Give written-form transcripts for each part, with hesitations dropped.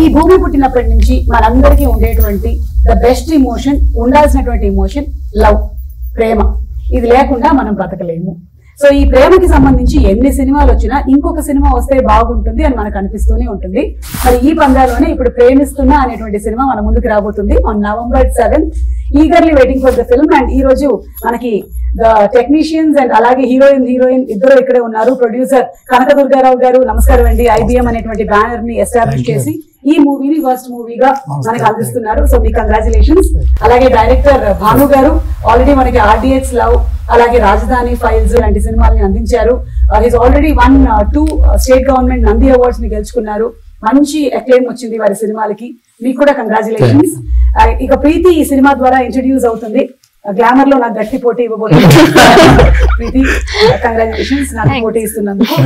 ఈ భూమి పుట్టినప్పటి నుంచి మనందరికీ ఉండేటువంటి ద బెస్ట్ ఇమోషన్, ఉండాల్సినటువంటి ఇమోషన్ లవ్, ప్రేమ. ఇది లేకుండా మనం బతకలేము. సో ఈ ప్రేమకి సంబంధించి ఎన్ని సినిమాలు వచ్చినా ఇంకొక సినిమా వస్తే బాగుంటుంది అని మనకు అనిపిస్తూనే ఉంటుంది. మరి ఈ పందాలోనే ఇప్పుడు ప్రేమిస్తున్నా అనేటువంటి సినిమా మన ముందుకు రాబోతుంది on November 7th. Eagerly waiting for the film. And ఈ రోజు మనకి ద టెక్నీషియన్స్ అండ్ అలాగే హీరోయిన్ ఇద్దరు ఇక్కడే ఉన్నారు. ప్రొడ్యూసర్ కనకదుర్గారావు గారు, నమస్కారం అండి. IBM అనేటువంటి బ్యానర్ ని ఎస్టాబ్లిష్ చేసి ఈ మూవీని ఫస్ట్ మూవీగా మనకు అందిస్తున్నారు. సో మీ కంగ్రాచులేషన్స్. అలాగే డైరెక్టర్ భాను గారు ఆల్రెడీ మనకి RDX లవ్, అలాగే రాజధాని ఫైల్స్ లాంటి సినిమాల్ని అందించారు. His already 1-2 state government Nandi awards ని గెలుచుకున్నారు. మంచి అక్లెయిమ్ వచ్చింది వారి సినిమాలకి. మీకు కూడా కంగ్రాచులేషన్స్. ఇక ప్రీతి ఈ సినిమా ద్వారా ఇంట్రడ్యూస్ అవుతుంది. గ్లామర్ లో నాకు గట్టి పోటీ ఇవ్వబోతుంది. ప్రీతి కంగ్రాచులేషన్స్ నాకు పోటీ ఇస్తున్నందుకు.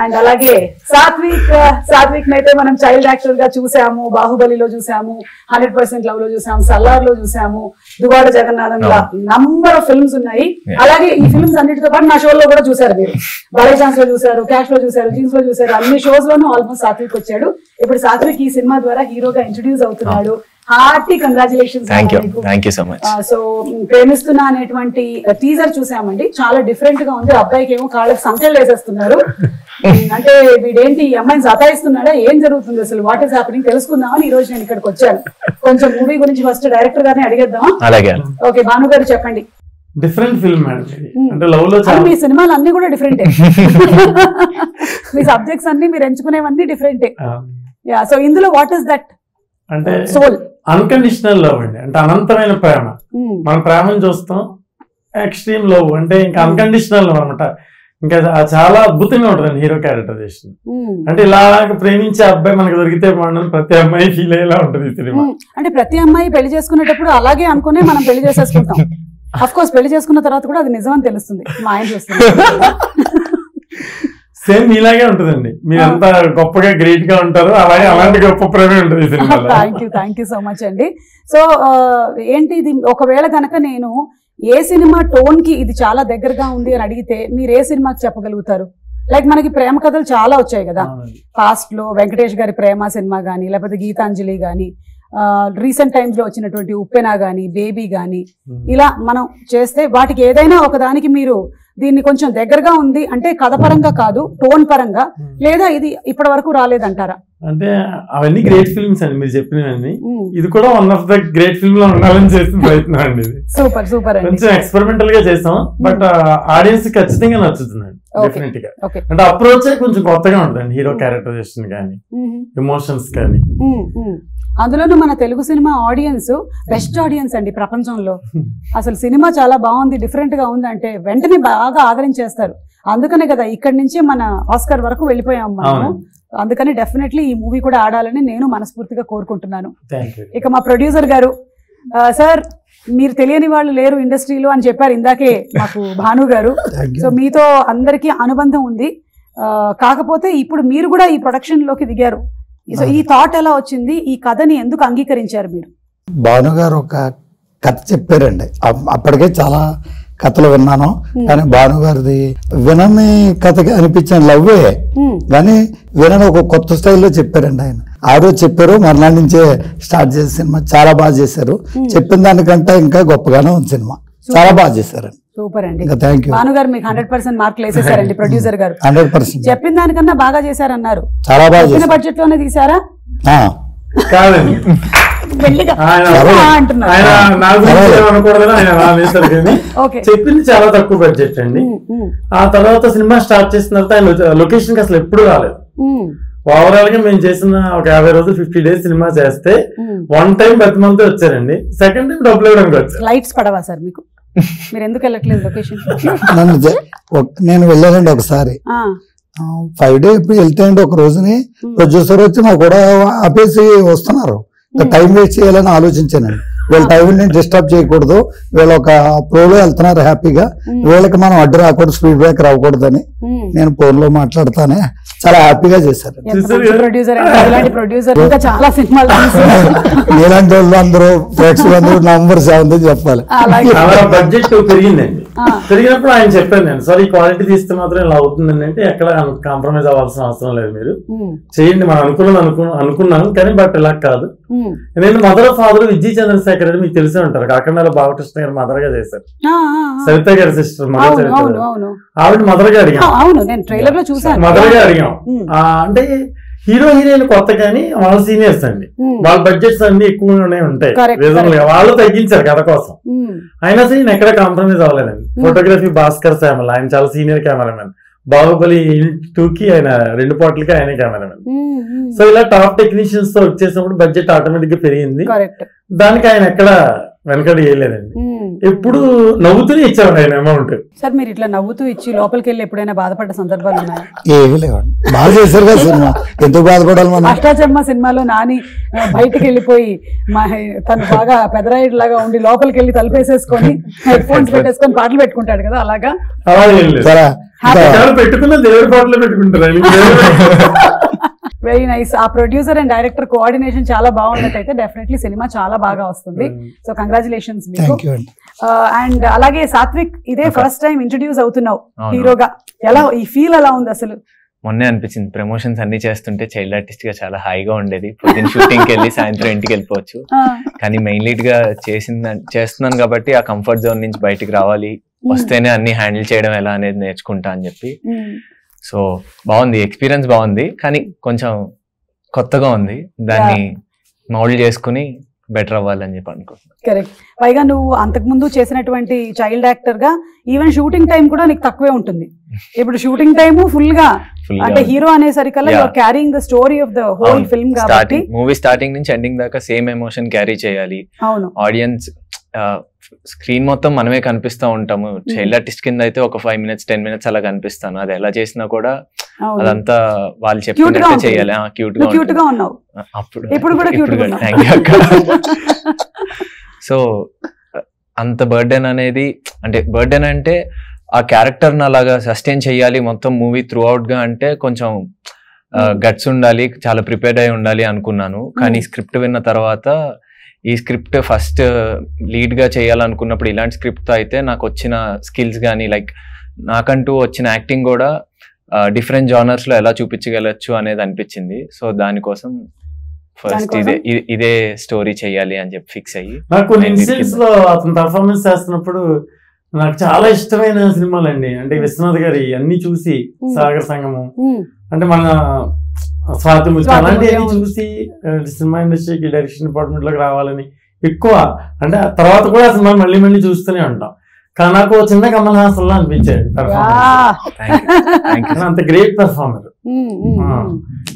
అండ్ అలాగే సాత్విక్ అయితే మనం చైల్డ్ యాక్టర్ గా చూసాము, బాహుబలిలో చూసాము, 100% లవ్ లో చూసాము, సల్లార్ లో చూసాము, దువాడ జగన్నాథం లా నంబర్ ఆఫ్ ఫిల్మ్స్ ఉన్నాయి. అలాగే ఈ ఫిల్మ్స్ అన్నిటితో పాటు నా షోలో కూడా చూసారు మీరు. బలే ఛాన్స్ లో చూసారు, క్యాష్ లో చూసారు, జీన్స్ లో చూసారు, అన్ని షోస్ లోనూ ఆల్మోస్ట్ సాత్విక్ వచ్చాడు. ఇప్పుడు సాత్విక్ ఈ సినిమా ద్వారా హీరోగా ఇంట్రడ్యూస్ అవుతున్నాడు. Hearty congratulations. Thank you so much. So ప్రేమిస్తున్నా అనేటువంటి టీజర్ చూసామండి. చాలా డిఫరెంట్ గా ఉంది. అబ్బాయికి ఏమో కాళ్ళకి సంఖ్యలు వేసేస్తున్నారు. అంటే వీడేంటి ఈ అమ్మాయిని సతాయిస్తున్నాడా, ఏం జరుగుతుంది అసలు, వాట్ ఈస్ హ్యాపెనింగ్ తెలుసుకుందామని ఈ రోజు నేను ఇక్కడికి వచ్చాను. కొంచెం మూవీ గురించి ఫస్ట్ డైరెక్టర్ గారిని అడిగేద్దాం. అలాగే. ఓకే భాను గారు చెప్పండి. డిఫరెంట్ ఫిల్మ్ అంటే లవ్ లో మీ సినిమాలు అన్ని కూడా డిఫరెంటే. మీ సబ్జెక్ట్స్ అన్ని మీరు ఎంచుకునేవన్నీ డిఫరెంటే. యా, సో ఇందులో వాట్ ఇస్ దట్ అంటే సోల్? అన్కండిషనల్ లవ్ అండి. అంటే అనంతమైన ప్రేమ. మనం ప్రేమను చూస్తాం. ఎక్స్ట్రీమ్ లవ్ అంటే ఇంకా అన్కండిషనల్ లవ్ అనమాట. ఇంకా చాలా అద్భుతంగా ఉంటుంది హీరో క్యారెక్టరైజేషన్. అంటే ఇలాగ ప్రేమించే అబ్బాయి మనకు దొరికితే బాగుండని ప్రతి అమ్మాయి ఫీల్ అయ్యేలా ఉంటుంది ఈ సినిమా. అంటే ప్రతి అమ్మాయి పెళ్లి చేసుకునేటప్పుడు అలాగే అనుకునే మనం పెళ్లి చేసేసుకుంటాం. అఫ్ కోర్స్ పెళ్లి చేసుకున్న తర్వాత కూడా అది నిజం అని తెలుస్తుంది. మా ఆయన చూస్తుంది. సేమ్ ఇలాగే ఉంటుందండి. మీరు ఎంత గొప్పగా గ్రేట్ గా ఉంటారో అలాగే అలాంటి గొప్ప ప్రేమ ఉంటుంది ఈ సినిమాలో. థ్యాంక్ యూ సో మచ్ అండి. సో ఏంటి ఇది, ఒకవేళ కనుక నేను ఏ సినిమా టోన్ కి ఇది చాలా దగ్గరగా ఉంది అని అడిగితే మీరు ఏ సినిమాకి చెప్పగలుగుతారు? లైక్ మనకి ప్రేమ కథలు చాలా వచ్చాయి కదా పాస్ట్ లో. వెంకటేష్ గారి ప్రేమ సినిమా గానీ, లేకపోతే గీతాంజలి గానీ, రీసెంట్ టైమ్స్ లో వచ్చినటువంటి ఉప్పెన గానీ, బేబీ గానీ, ఇలా మనం చేస్తే వాటికి ఏదైనా ఒకదానికి మీరు దీన్ని కొంచెం దగ్గరగా ఉంది అంటే కథ పరంగా కాదు, టోన్ పరంగా, లేదా ఇది ఇప్పటి వరకు రాలేదంటారా? అంటే అవన్నీ గ్రేట్ ఫిల్మ్స్ అండి మీరు చెప్పినవన్నీ. ఇది కూడా one of the great film లో ఉండాలని చేసిన ప్రయత్నం అండి. ఇది సూపర్ సూపర్. కొంచెం ఎక్స్పెరిమెంటల్ గా చేసాం, బట్ ఆడియన్స్ ఖచ్చితంగా నచ్చుతుందండి డెఫినెట్ గా. అంటే అప్రోచ్ కొంచెం కొత్తగా ఉంటుందండి. హీరో క్యారెక్టరైజేషన్ కానీ, ఎమోషన్స్ కానీ. అందులోనూ మన Telugu cinema audience best audience అండి ప్రపంచంలో. అసలు సినిమా చాలా బాగుంది, డిఫరెంట్ గా ఉంది అంటే వెంటనే బాగా ఆదరించేస్తారు. అందుకనే కదా ఇక్కడి నుంచి మన ఆస్కర్ వరకు వెళ్ళిపోయాం మనము. అందుకని డెఫినెట్లీ ఈ మూవీ కూడా ఆడాలని నేను మనస్ఫూర్తిగా కోరుకుంటున్నాను. ఇక మా ప్రొడ్యూసర్ గారు, సార్ మీరు తెలియని వాళ్ళు లేరు ఇండస్ట్రీలో అని చెప్పారు ఇందాకే మాకు భాను గారు. సో మీతో అందరికీ అనుబంధం ఉంది. కాకపోతే ఇప్పుడు మీరు కూడా ఈ ప్రొడక్షన్ లోకి దిగారు. సో ఈ థాట్ ఎలా వచ్చింది? ఈ కథని ఎందుకు అంగీకరించారు మీరు? భాను గారు ఒక కథ చెప్పారండి. అప్పటికే చాలా కథలు విన్నాను, కానీ భాను గారిది వినని కథగా అనిపించిన లవ్వే, కానీ వినని ఒక కొత్త స్టైల్లో చెప్పారండి ఆయన. ఆ రోజు చెప్పారు, మర్నాడు నుంచే స్టార్ట్ చేసే సినిమా చాలా బాగా చేశారు. చెప్పిన దానికంటే ఇంకా గొప్పగానే ఉంది సినిమా. చాలా బాగా చేశారండి. సూపర్ అండి. Thank you. భాను గారు మీకు 100% మార్కులు వేసేసారండి. ప్రొడ్యూసర్ గారు 100% చెప్పిన దానికన్నా బాగా చేశారన్నారు. చాలా బాగా చేశారు. బడ్జెట్ లోనే తీసారా? కాదండి, చెప్పింది చాలా తక్కువ బడ్జెట్ అండి. ఆ తర్వాత సినిమా స్టార్ట్ చేసిన తర్వాత ఆయన లొకేషన్ కి అసలు ఎప్పుడు రాలేదు. ఓవరాల్ గా మేము చేసిన ఒక 50 రోజులు 50 days సినిమా చేస్తే 1 time బతిమంతా వచ్చారండి. సెకండ్ టైం డబ్బులు ఇవ్వడానికి వచ్చారు. లైట్స్ పడవా సార్ మీకు? మీరు ఎందుకు వెళ్ళట్లేదు లొకేషన్? నేను వెళ్ళానండి ఒకసారి. 5 days వెళ్తే అండి ఒక రోజుని ప్రొడ్యూసర్ వచ్చి నాకు కూడా ఆపేసి వస్తున్నారు. టైం వేస్ట్ చేయాలని ఆలోచించానండి. వీళ్ళ టైం నేను డిస్టర్బ్ చేయకూడదు, వీళ్ళు ఒక ప్రోలో వెళ్తున్నారు హ్యాపీగా, వీళ్ళకి మనం అడ్డు రాకూడదు, స్పీడ్ బ్రేక్ రాకూడదని నేను ఫోన్ లో మాట్లాడతానే చాలా హ్యాపీగా చేశారు. నీలాంటి వాళ్ళు అందరూ ప్రేక్షకులందరూ నంబర్ 7 చెప్పాలి. బడ్జెట్ పెరిగిందండి. పెరిగినప్పుడు ఆయన చెప్పాను నేను, సార్ ఈ క్వాలిటీ తీస్తే మాత్రం ఇలా అవుతుందండి అంటే ఎక్కడ కాంప్రమైజ్ అవ్వాల్సిన అవసరం లేదు, మీరు చేయండి, మనం అనుకున్నాను కానీ బట్ ఇలా కాదు. నేను మదర్ ఫాదర్ విజయ్ చంద్రశేఖర్ రెడ్డి మీకు తెలిసే ఉంటారు, కాకినాడ బాలకృష్ణ గారు మదర్ గా చేశారు, సవిత గారి సిస్టర్ ఆవిడ మదర్ గా అడిగాం, మదర్ గా అడిగాం. అంటే హీరో హీరోయిన్ కొత్త కానీ వాళ్ళ సీనియర్స్ అండి, వాళ్ళ బడ్జెట్స్ అన్ని ఎక్కువగానే ఉంటాయి, రీజనబుల్ గా వాళ్ళు తగ్గించారు కథ కోసం. అయినా సరే నేను ఎక్కడ కాంప్రమైజ్ అవ్వలేదండి. ఫోటోగ్రఫీ భాస్కర్ శ్యామల్, ఆయన చాలా సీనియర్ కెమెరామెన్, బాహుబలి 2కి ఆయన 2 పాటలకి ఆయన కెమెరామెన్. సో ఇలా టాప్ టెక్నీషియన్స్ తో వచ్చేసినప్పుడు బడ్జెట్ ఆటోమేటిక్ గా పెరిగింది, దానికి ఆయన ఎక్కడ వెనకడి వేయలేదండి, ఎప్పుడు నవ్వుతూనే ఇచ్చారు ఆయన అమౌంట్. సార్ మీరు ఇట్లా నవ్వుతూ ఇచ్చి లోపలికి వెళ్ళి ఎప్పుడైనా బాధపడ్డ సందర్భాలు ఉన్నాయి? ఏమీ లేవండి, బాగా చేశారు కదా సినిమా, ఎందుకు బాధపడాలి మనం. అష్టాచమ్మ సినిమాలో నాని బయటకు వెళ్ళిపోయి తను బాగా పెదరాయిడ్ లాగా ఉండి లోపలికి వెళ్ళి తలుపేసేసుకొని హెడ్ ఫోన్స్ పెట్టేసుకొని పాటలు పెట్టుకుంటాడు కదా, అలాగా పెట్టుకున్న దేవుడి పాటలు పెట్టుకుంటారు. Very nice. ఆ ప్రొడ్యూసర్ అండ్ డైరెక్టర్ కోఆర్డినేషన్ చాలా బాగున్నట్టయితే డెఫినెట్లీ సినిమా చాలా బాగా వస్తుంది. సో కంగ్రాచులేషన్స్ మీకు. అండ్ అలాగే సాత్విక్, ఇదే ఫస్ట్ టైం ఇంట్రడ్యూస్ అవుతున్నావు హీరోగా, ఎలా ఈ ఫీల్ ఎలా ఉంది అసలు? మొన్నే అనిపించింది, ప్రమోషన్స్ అన్ని చేస్తుంటే చైల్డ్ ఆర్టిస్ట్ గా చాలా హాయిగా ఉండేది, పొద్దున్న షూటింగ్ కి వెళ్ళి సాయంత్రం ఇంటికి వెళ్ళిపోవచ్చు. కానీ మెయిన్ లీడ్ గా చేస్తున్నాను కాబట్టి ఆ కంఫర్ట్ జోన్ నుంచి బయటికి రావాలి, వస్తేనే అన్ని హ్యాండిల్ చేయడం ఎలా అనేది నేర్చుకుంటా అని చెప్పి. సో బాగుంది, ఎక్స్పీరియన్స్ బాగుంది, కానీ కొంచెం కొత్తగా ఉంది, దాన్ని మౌల్డ్ చేసుకుని బెటర్ అవ్వాలని చెప్పి అనుకుంటున్నాను. కరెక్ట్. పైగా నువ్వు అంతకుముందు చేసినటువంటి చైల్డ్ యాక్టర్ గా ఈవెన్ షూటింగ్ టైం కూడా నీకు తక్కువే ఉంటుంది. ఇప్పుడు షూటింగ్ టైమ్ ఫుల్ గా అంటే హీరో అనేసరికల్లా you are carrying the story of the whole film కాబట్టి మూవీ స్టార్టింగ్ నుంచి ఎండింగ్ దాకా సేమ్ ఎమోషన్ క్యారీ చేయాలి. అవును, ఆడియన్స్ స్క్రీన్ మొత్తం మనమే కనిపిస్తూ ఉంటాము. చైల్డ్ ఆర్టిస్ట్ కింద అయితే ఒక 5 minutes 10 minutes అలా కనిపిస్తాను, అది ఎలా చేసినా కూడా అదంతా వాళ్ళు చెప్పినట్టే చేయాలి. క్యూట్ గా ఉన్నావు అప్పుడు, ఇప్పుడు కూడా క్యూట్ గా ఉన్నావు. థాంక్యూ అక్క. సో అంత బర్డెన్ అనేది, అంటే బర్డెన్ అంటే ఆ క్యారెక్టర్ ని అలాగా సస్టైన్ చేయాలి మొత్తం మూవీ త్రూ అవుట్ గా, అంటే కొంచెం గట్స్ ఉండాలి, చాలా ప్రిపేర్డ్ అయి ఉండాలి అనుకున్నాను. కానీ స్క్రిప్ట్ విన్న తర్వాత ఈ స్క్రిప్ట్ ఫస్ట్ లీడ్ గా చేయాలనుకున్నప్పుడు ఇలాంటి స్క్రిప్ట్ తో అయితే నాకు వచ్చిన స్కిల్స్ కానీ లైక్ నాకంటూ వచ్చిన యాక్టింగ్ కూడా డిఫరెంట్ జానర్స్ లో ఎలా చూపించగలచ్చు అనేది అనిపించింది. సో దానికోసం ఫస్ట్ ఇదే స్టోరీ చేయాలి అని చెప్పి ఫిక్స్ అయ్యి. నాకు కొన్ని ఇన్సిడెంట్స్ లో అతను పర్ఫార్మెన్స్ చేస్తున్నప్పుడు నాకు చాలా ఇష్టమైన సినిమాలండి, అంటే విశ్వనాథ్ గారి అన్ని చూసి, సాగర్ సంగమం, అంటే మన స్వాతి ముత్యం అలాంటివన్నీ చూసి సినిమా ఇండస్ట్రీకి డైరెక్షన్ డిపార్ట్మెంట్ లోకి రావాలని ఎక్కువ, అంటే తర్వాత కూడా ఆ సినిమా మళ్ళీ మళ్ళీ చూస్తూనే ఉంటాం. కానీ నాకు చిన్న కమల్ హాసన్ లా అనిపించాడు పర్ఫార్మెన్స్, అంత గ్రేట్ పర్ఫార్మర్.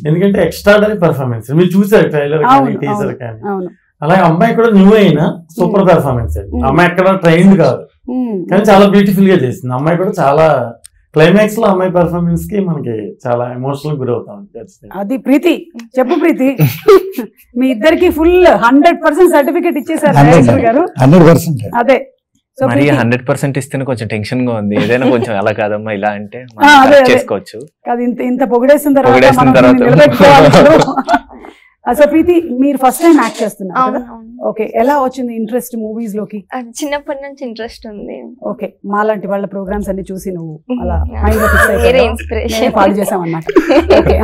ఎందుకంటే ఎక్స్ట్రాడనరీ పర్ఫార్మెన్స్, మీరు చూసారు ట్రైలర్ కానీ టీజర్ కానీ. అలాగే అమ్మాయి కూడా న్యూ అయినా సూపర్ పర్ఫార్మెన్స్ అండి. అమ్మాయి ఎక్కడ ట్రైన్డ్ కాదు కానీ చాలా బ్యూటిఫుల్ గా చేసింది. అమ్మాయి కూడా చాలా క్లైమాక్స్ లో అమ్మాయి పర్ఫార్మెన్స్ కి మనకి చాలా ఎమోషనల్ గురవుతాం. అది ప్రీతి, చెప్పు ప్రీతి, మీ ఇద్దరికి ఫుల్ 100% సర్టిఫికేట్ ఇచ్చేసారు డైరెక్టర్ గారు. 100%. అదే మరి 100% ఇస్తేనే కొంచెం టెన్షన్ గా ఉంది, ఏదైనా కొంచెం అలా కాదమ్మా ఇలా అంటే చేసుకోవచ్చు. ఇంత పొగిడేసిన తర్వాత సో ప్రీతి, మీరు ఫస్ట్ టైం యాక్ట్ చేస్తున్నారు. ఓకే, ఎలా వచ్చింది ఇంట్రెస్ట్ మూవీస్ లోకి? చిన్నప్పటి నుంచి ఇంట్రెస్ట్ ఉంది. ఓకే, మాలాంటి వాళ్ళ ప్రోగ్రామ్స్ అన్ని చూసి నువ్వు అలా మైండ్ లో ఫిక్స్ అయిపోయావు, పాడు చేసామన్నమాట. ఓకే,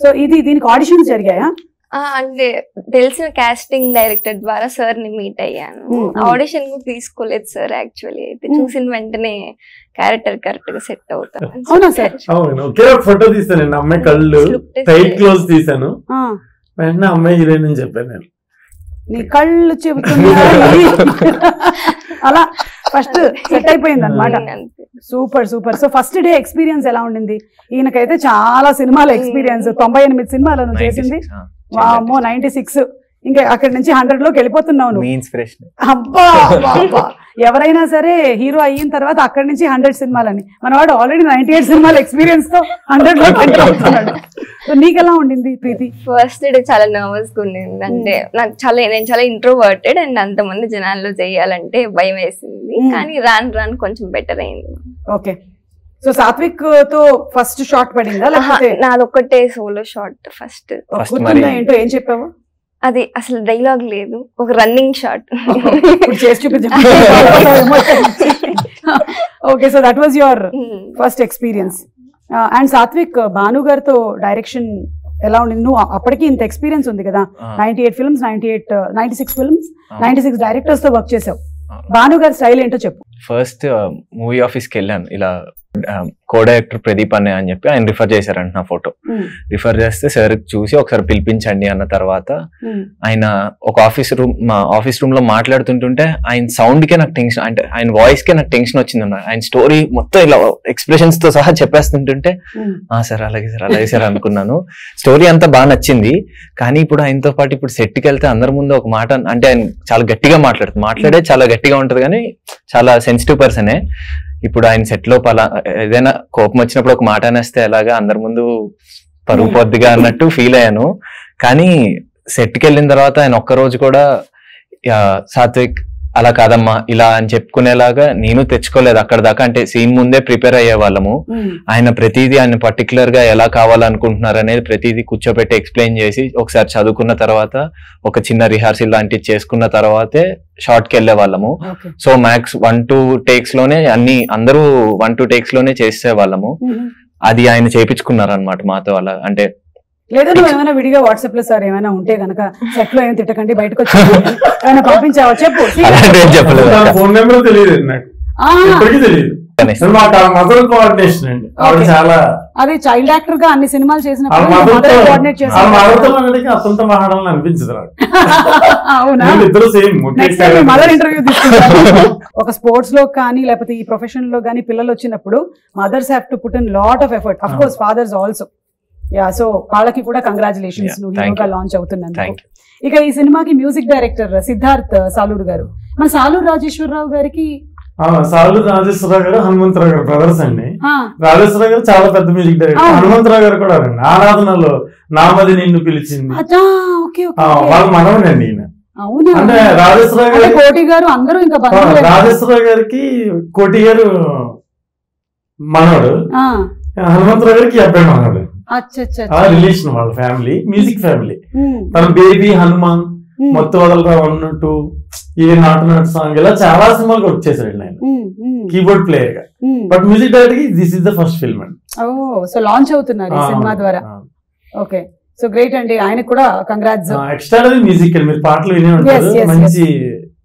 సో దీనికి ఆడిషన్స్ జరిగాయా? అంటే తెలిసిన కాస్టింగ్ డైరెక్టర్ ద్వారా సార్ ని మీట్ అయ్యాను. ఆడిషన్ కూడా తీసుకోలేదు సార్, యాక్చువల్లీ అయితే చూసిన వెంటనే క్యారెక్టర్ కరెక్ట్ గా సెట్ అవుతాను. అవునా సార్? ఒకే ఒక ఫోటో తీసాను, అమ్మాయి కళ్ళు టైట్ క్లోజ్ తీసాను, వెంటనే అమ్మాయి హీరోయిన్ అని చెప్పాను నేను. నీ కళ్ళు చెబుతున్నా అలా ఫస్ట్ సెట్ అయిపోయింది అనమాట. Super super. So first day experience ఎలా ఉండింది? ఈయనకైతే చాలా సినిమాల ఎక్స్పీరియన్స్, 98 సినిమాలను చేసింది. వామ్మో, 96, ఇంకా అక్కడి నుంచి 100 లోకి వెళ్ళిపోతున్నావు. అబ్బా, ఎవరైనా సరే హీరో అయిన తర్వాత అక్కడి నుంచి 100 సినిమాలని, మనవాడు ఆల్రెడీ 98 సినిమాల ఎక్స్పీరియన్స్ తో 100 లోకి ఎంటర్ అవుతున్నాడు. సో నీకెలా ఉండింది ప్రీతి? ఫస్ట్ డే చాలా నర్వస్ గా ఉండింది. అంటే నేను చాలా ఇంట్రోవర్టెడ్ అండ్ అంతమంది జనాల్లో చేయాలంటే భయం వేసింది. కానీ రాను కొంచెం బెటర్ అయింది. ఓకే, సో సాత్విక్ తో ఫస్ట్ షాట్ పడిందా లేకపోతే? నాదొక్కటే సోలో షాట్ ఫస్ట్. ఏంటో ఏం చెప్పావు? అది అసలు డైలాగ్ లేదు, ఒక running shot. Okay, so that was your first experience. And Sathvik, Bhanu గారితో డైరెక్షన్ ఎలా ఉండింది? నువ్వు అప్పటికి ఇంత ఎక్స్పీరియన్స్ ఉంది కదా, 98 ఫిల్మ్స్, 96 ఫిల్మ్స్, 96 డైరెక్టర్స్ తో వర్క్ చేసావు. భాను గారి స్టైల్ ఏంటో చెప్పు. ఫస్ట్ మూవీ ఆఫీస్కి వెళ్ళాను, ఇలా కో డైరెక్టర్ ప్రదీప్ అనే అని చెప్పి ఆయన రిఫర్ చేశారంట నా ఫోటో. రిఫర్ చేస్తే సార్ చూసి ఒకసారి పిలిపించండి అన్న తర్వాత ఆయన ఒక మా ఆఫీస్ రూమ్ లో మాట్లాడుతుంటుంటే ఆయన సౌండ్ కే నాకు టెన్షన్, అంటే ఆయన వాయిస్ కే నాకు టెన్షన్ వచ్చింది అన్నమాట. ఆయన స్టోరీ మొత్తం ఇలా ఎక్స్ప్రెషన్స్ తో సహా చెప్పేస్తుంటుంటే సార్ అలాగే సార్ అలాగే సార్ అనుకున్నాను. స్టోరీ అంతా బాగా నచ్చింది. కానీ ఇప్పుడు ఆయనతో పాటు ఇప్పుడు సెట్కి వెళ్తే అందరి ముందు ఒక మాట, అంటే ఆయన చాలా గట్టిగా మాట్లాడే చాలా గట్టిగా ఉంటది కానీ చాలా సెన్సిటివ్ పర్సనే. ఇప్పుడు ఆయన సెట్ లో ఏదైనా కోపం వచ్చినప్పుడు ఒక మాట అనేస్తే ఎలాగా అందరి ముందు పరుగు పొద్దుగా అన్నట్టు ఫీల్ అయ్యాను. కానీ సెట్కి వెళ్ళిన తర్వాత ఆయన ఒక్కరోజు కూడా సాత్విక్ అలా కాదమ్మా ఇలా అని చెప్పుకునేలాగా నేను తెచ్చుకోలేదు అక్కడ దాకా. అంటే సీన్ ముందే ప్రిపేర్ అయ్యే వాళ్ళము. ఆయన ప్రతిదీ ఆయన పర్టికులర్ గా ఎలా కావాలనుకుంటున్నారు అనేది ప్రతిదీ కూర్చోబెట్టి ఎక్స్ప్లెయిన్ చేసి ఒకసారి చదువుకున్న తర్వాత ఒక చిన్న రిహార్సల్ లాంటివి చేసుకున్న తర్వాతే షార్ట్ కి వెళ్లే వాళ్ళము. సో మ్యాక్స్ 1-2 టేక్స్ లోనే అందరూ 1-2 టేక్స్ లోనే చేసే వాళ్ళము. అది ఆయన చేయించుకున్నారు అనమాట మాతో. అలా అంటే లేదా నువ్వు ఏమైనా విడిగా వాట్సాప్ లో సార్ ఏమైనా ఉంటే కనుక సెట్ లో ఏమైనా తిట్టకండి బయటకు వచ్చి ఏమైనా పంపించావా చెప్పు. ఫోన్ నెంబర్ తెలియదు నాకు, ఇప్పటికీ తెలియదు. అది చైల్డ్ యాక్టర్ గా అన్ని సినిమాలు చేసినప్పుడు అనిపించదు. మదర్ ఇంటర్వ్యూ తీసుకుంటారు. ఒక స్పోర్ట్స్ లో కానీ లేకపోతే ఈ ప్రొఫెషన్ లో కానీ పిల్లలు వచ్చినప్పుడు mothers have to put in lot of effort. Of course fathers also. Yeah, so వాళ్ళకి కూడా కంగ్రాచులేషన్స్, నువ్వు హీరోగా లాంచ్ అవుతున్నందుకు. ఇక ఈ సినిమాకి మ్యూజిక్ డైరెక్టర్ సిద్ధార్థ్ సాలూరు గారు. మన సాలూరు రాజేశ్వరరావు గారికి సాలూరు రాజేశ్వరరావు గారు హనుమంతరావు గారు బ్రదర్స్ అండి. రాజేశ్వరరావు గారు చాలా పెద్ద మ్యూజిక్ డైరెక్టర్. హనుమంతరావు గారు కూడా అండి ఆరాధనలో నామది నిన్ను పిలిచింది వాళ్ళ మనవడండి ఈయన. అంటే రాజేశ్వరరావు గారు కోటి గారు అందరూ ఇంకా రాజేశ్వరరావు గారికి కోటి గారు మనవడు, హనుమంతరావు గారికి అబ్బాయి మనవడు. రిలేషన్ వాళ్ళ ఫ్యామిలీ, మ్యూజిక్ ఫ్యామిలీ. తన బేబీ హనుమాన్, మొత్తం వదలరా 1, 2, ఏ నాటు సాంగ్ ఇలా చాలా సినిమాలు వర్క్ చేశాడు ఆయన కీబోర్డ్ ప్లేయర్ గా. But music director this is the first film అండి. సో లాంచ్ అవుతున్నారు ఈ సినిమా ద్వారా. ఓకే, సో గ్రేట్ అండి, ఆయనకు కూడా కంగ్రాట్స్. ఎక్స్ట్రాడనరీ మ్యూజిక్ మీరు పాటలు వినే ఉంటారు, మంచి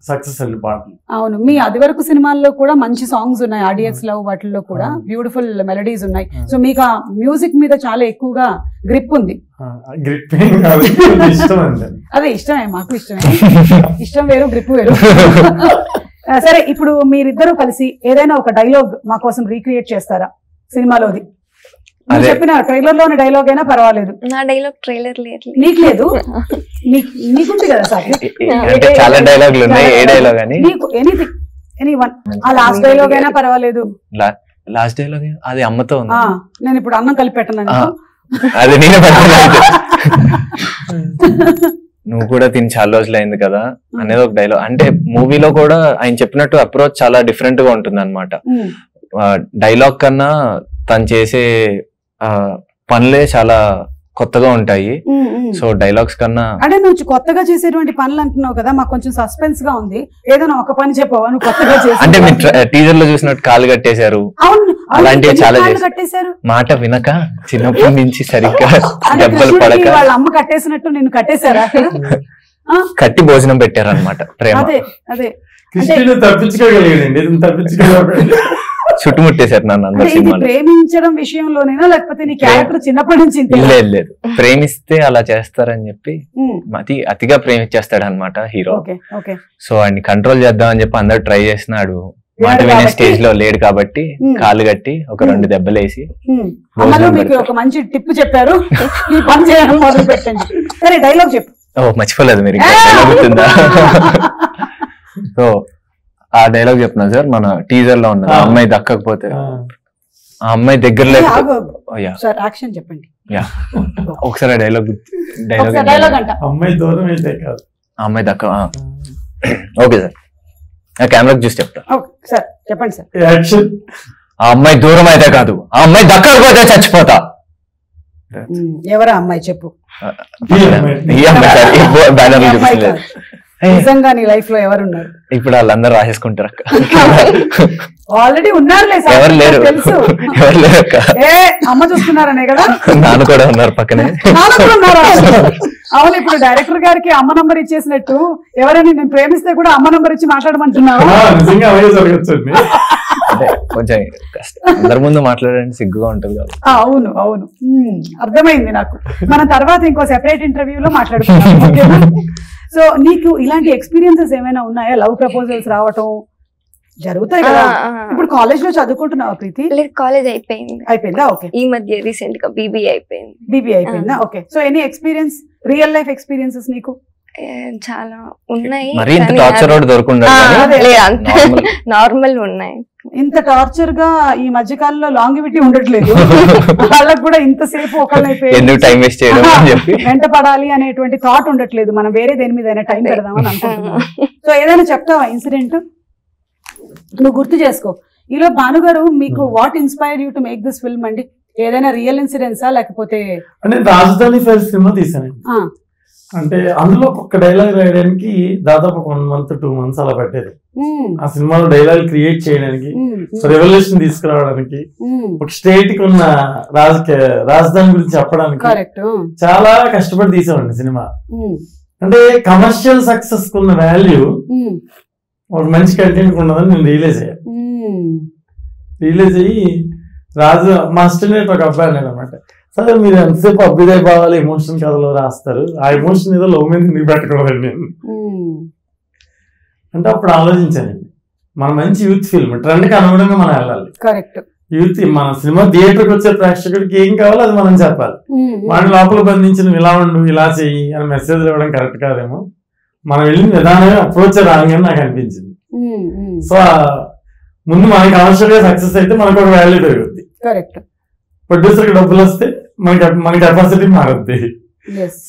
సక్సెస్ అండి పాటలు. అవును, మీ అది వరకు సినిమాల్లో కూడా మంచి సాంగ్స్ ఉన్నాయి, ఆడియన్స్ లవ్ వాటిల్లో కూడా బ్యూటిఫుల్ మెలడీస్ ఉన్నాయి. సో మీకు ఆ మ్యూజిక్ మీద చాలా ఎక్కువగా గ్రిప్ ఉంది. అదే ఇష్టమే, మాకు ఇష్టమే. ఇష్టం వేరు, గ్రిప్ వేరు. సరే, ఇప్పుడు మీరిద్దరూ కలిసి ఏదైనా ఒక డైలాగ్ మా కోసం రీక్రియేట్ చేస్తారా సినిమాలోది? చెప్పిన ట్రైలర్ లోని డైలాగ్ అయినా పర్వాలేదు. నా డైలాగ్ ట్రైలర్ లేదు, నీకు లేదు, నీకుంది కదా సార్. చాలా డైలాగులు ఉన్నాయి, ఏ డైలాగ్ అని నీకు ఎనీథింగ్, ఎనీవన్. ఆ లాస్ట్ డైలాగ్ అయినా పర్వాలేదు. లాస్ట్ డైలాగ్ అది అమ్మతో ఉంది. నేను ఇప్పుడు అన్నం కలిపి పెట్టను, అది నేనే పెట్టాను. నువ్వు కూడా తిని చాలా రోజులు అయింది కదా అనేది ఒక డైలాగ్. అంటే మూవీలో కూడా ఆయన చెప్పినట్టు అప్రోచ్ చాలా డిఫరెంట్ గా ఉంటుంది అనమాట. డైలాగ్ కన్నా తను చేసే పనులే చాలా కొత్తగా ఉంటాయి. సో డైలాగ్స్ కన్నా అంటే నువ్వు కొత్తగా చేసేటువంటి పనులు అంటున్నావు కదా, మాకు కొంచెం సస్పెన్స్ గా ఉంది. ఏదైనా ఒక పని చెప్పవా నువ్వు కొత్తగా చేసి? అంటే మీరు టీజర్ లో చూసినట్టు కాలు కట్టేశారు, అలాంటివి చాలా కట్టేశారు. మాట వినక చిన్నప్పటి నుంచి సరిగ్గా దెబ్బలు పడక వాళ్ళ అమ్మ కట్టేసినట్టు నేను కట్టేశారా? కట్టి భోజనం పెట్టారు అనమాట. ప్రేమ అదే అదే చుట్టుముట్టేశారు నన్ను అందరు సినిమాలు. ప్రేమించడం విషయంలోనేనా లేకపోతే నీ క్యారెక్టర్ చిన్నప్పటి నుంచి? లేదు, ప్రేమిస్తే అలా చేస్తారని చెప్పి అతిగా ప్రేమించేస్తాడు అనమాట హీరో. సో ఆయన్ని కంట్రోల్ చేద్దాం అని చెప్పి అందరు ట్రై చేసినాడు. మాట వినే స్టేజ్ లో లేడు కాబట్టి కాలు కట్టి ఒక 2 దెబ్బలేసి మీకు ఒక మంచి టిప్ చెప్పారు, ఈ పని చేయడం మొదలు పెట్టండి. సరే, డైలాగ్ చెప్పు. ఓ మర్చిపోలేదు మీరు, డైలాగ్ గుర్తుందా? సో ఆ డైలాగ్ చెప్తున్నా సార్, మన టీజర్ లో ఉన్నది. అమ్మాయి దక్కకపోతే ఆ అమ్మాయి దగ్గర చెప్పండి. ఒకసారి డైలాగ్ అమ్మాయి దూరం అయితే కాదు, అమ్మాయి దక్క. ఓకే సార్, ఆ కెమెరాకి చూసి చెప్తా. సార్ చెప్పండి సార్. ఆ అమ్మాయి దూరం అయితే కాదు, ఆ అమ్మాయి దక్కకపోతే చచ్చిపోతా. ఎవరా అమ్మాయి చెప్పు. ఈ అమ్మాయి సార్, బ్యానర్ చూపించలేదు. నిజంగా నీ లైఫ్ లో ఎవరున్నారు? ఇప్పుడు వాళ్ళందరూ రాసేసుకుంటారు అక్క. ఆల్రెడీ ఉన్నారులే సార్, ఎవరు లేరు, తెలుసు. ఎవరు లేరు అక్క. ఏ అమ్మ చూస్తున్నారనే కదా? నాన్న కూడా ఉన్నారు పక్కనే. నాన్న కూడా ఉన్నారా? అవును, ఇప్పుడు డైరెక్టర్ గారికి అమ్మ నంబర్ ఇచ్చేసినట్టు ఎవరైనా నేను ప్రేమిస్తే కూడా అమ్మ నంబర్ ఇచ్చి మాట్లాడమంటున్నావా? నిజంగా అలాగే జరగచ్చండి. అంటే కొంచెం కష్టం, అందరి ముందు మాట్లాడడానికి సిగ్గుగా ఉంటుంది కదా. అవును అవును, అర్థమైంది నాకు. మనం తర్వాత ఇంకో సెపరేట్ ఇంటర్వ్యూలో మాట్లాడుకుందాం. సో నీకు ఇలాంటి ఎక్స్పీరియన్సెస్ ఏమైనా ఉన్నాయా? లవ్ ప్రపోజల్స్ రావటం జరుగుతాయి కదా. ఇప్పుడు కాలేజ్ లో చదువుకుంటున్నావా ప్రీతి? లేదు, కాలేజ్ అయిపోయింది. అయిపోయిందా? ఓకే. ఈ మధ్య రీసెంట్ గా బీబీఏ అయిపోయింది. బీబీఏ అయిపోయిందా? Okay. So any experience, real life experiences నీకు? చాలా ఉన్నాయి. మరి ఇంత టార్చర్ అవుట్ దొరకకుండా నార్మల్ ఉన్నాయి. ఇంత టార్చర్ గా ఈ మధ్య కాలంలో లాంగివిటీ ఉండట్లేదు. వాళ్ళకి కూడా ఇంతసేపు ఒకళ్ళైపోయి టైం వేస్ట్ చేయడం అని చెప్పి వెంట పడాలి అనేటువంటి థాట్ ఉండట్లేదు. మనం వేరే దేని మీద టైం పెడదామని అనుకుంటున్నాం. సో ఏదైనా చెప్తావా ఇన్సిడెంట్? నువ్వు గుర్తు చేసుకో. ఈలో భానుగారు, మీకు what inspired you to make this film అండి? ఏదైనా రియల్ ఇన్సిడెంట్సా లేకపోతే? అంటే రాజధాని ఫైల్స్ సినిమా తీసానండి. అంటే అందులో ఒక డైలాగ్ రాయడానికి దాదాపు 1 month 2 months అలా పట్టేది. ఆ సినిమాలో డైలాగ్ క్రియేట్ చేయడానికి, రెవల్యూషన్ తీసుకురావడానికి, ఒక స్టేట్ కి ఉన్న రాజధాని గురించి చెప్పడానికి చాలా కష్టపడి తీసామండి సినిమా. అంటే కమర్షియల్ సక్సెస్ కున్న వాల్యూ ఒక మంచి కంటెంట్ ఉన్నదని నేను రియలైజ్ అయ్యి మా స్టూడెంట్ ఒక అబ్బాయి అన్నాడు అనమాట, సరే మీరు ఎంతసేపు అభ్యుదయ భావాలు ఎమోషన్ కథలో రాస్తారు, ఆ ఎమోషన్ ఏదో లవ్ మీద నీకు పెట్టకూడదండి నేను అంటే. అప్పుడు ఆలోచించానండి, మన మంచి యూత్ ఫిల్మ్ ట్రెండ్ కి అనుగుణంగా మనం వెళ్ళాలి. కరెక్ట్. యూత్ మన సినిమా థియేటర్కి వచ్చే ప్రేక్షకుడికి ఏం కావాలో అది మనం చెప్పాలి. వాడిని లోపల బంధించి నువ్వు ఇలా ఉండు, ఇలా చెయ్యి అని మెసేజ్ ఇవ్వడం కరెక్ట్ కాదేమో. మనం వెళ్ళిన విధానమే అప్రోచ్ రాంగ్ నాకు అనిపించింది. సో ముందు మనకి కమర్షియల్ గా సక్సెస్ అయితే మనకు ఒక వాల్యూ పెరుగుద్ది. కరెక్ట్. ప్రొడ్యూసర్ కి డబ్బులు వస్తే మన కెపాసిటీ మారుద్ది.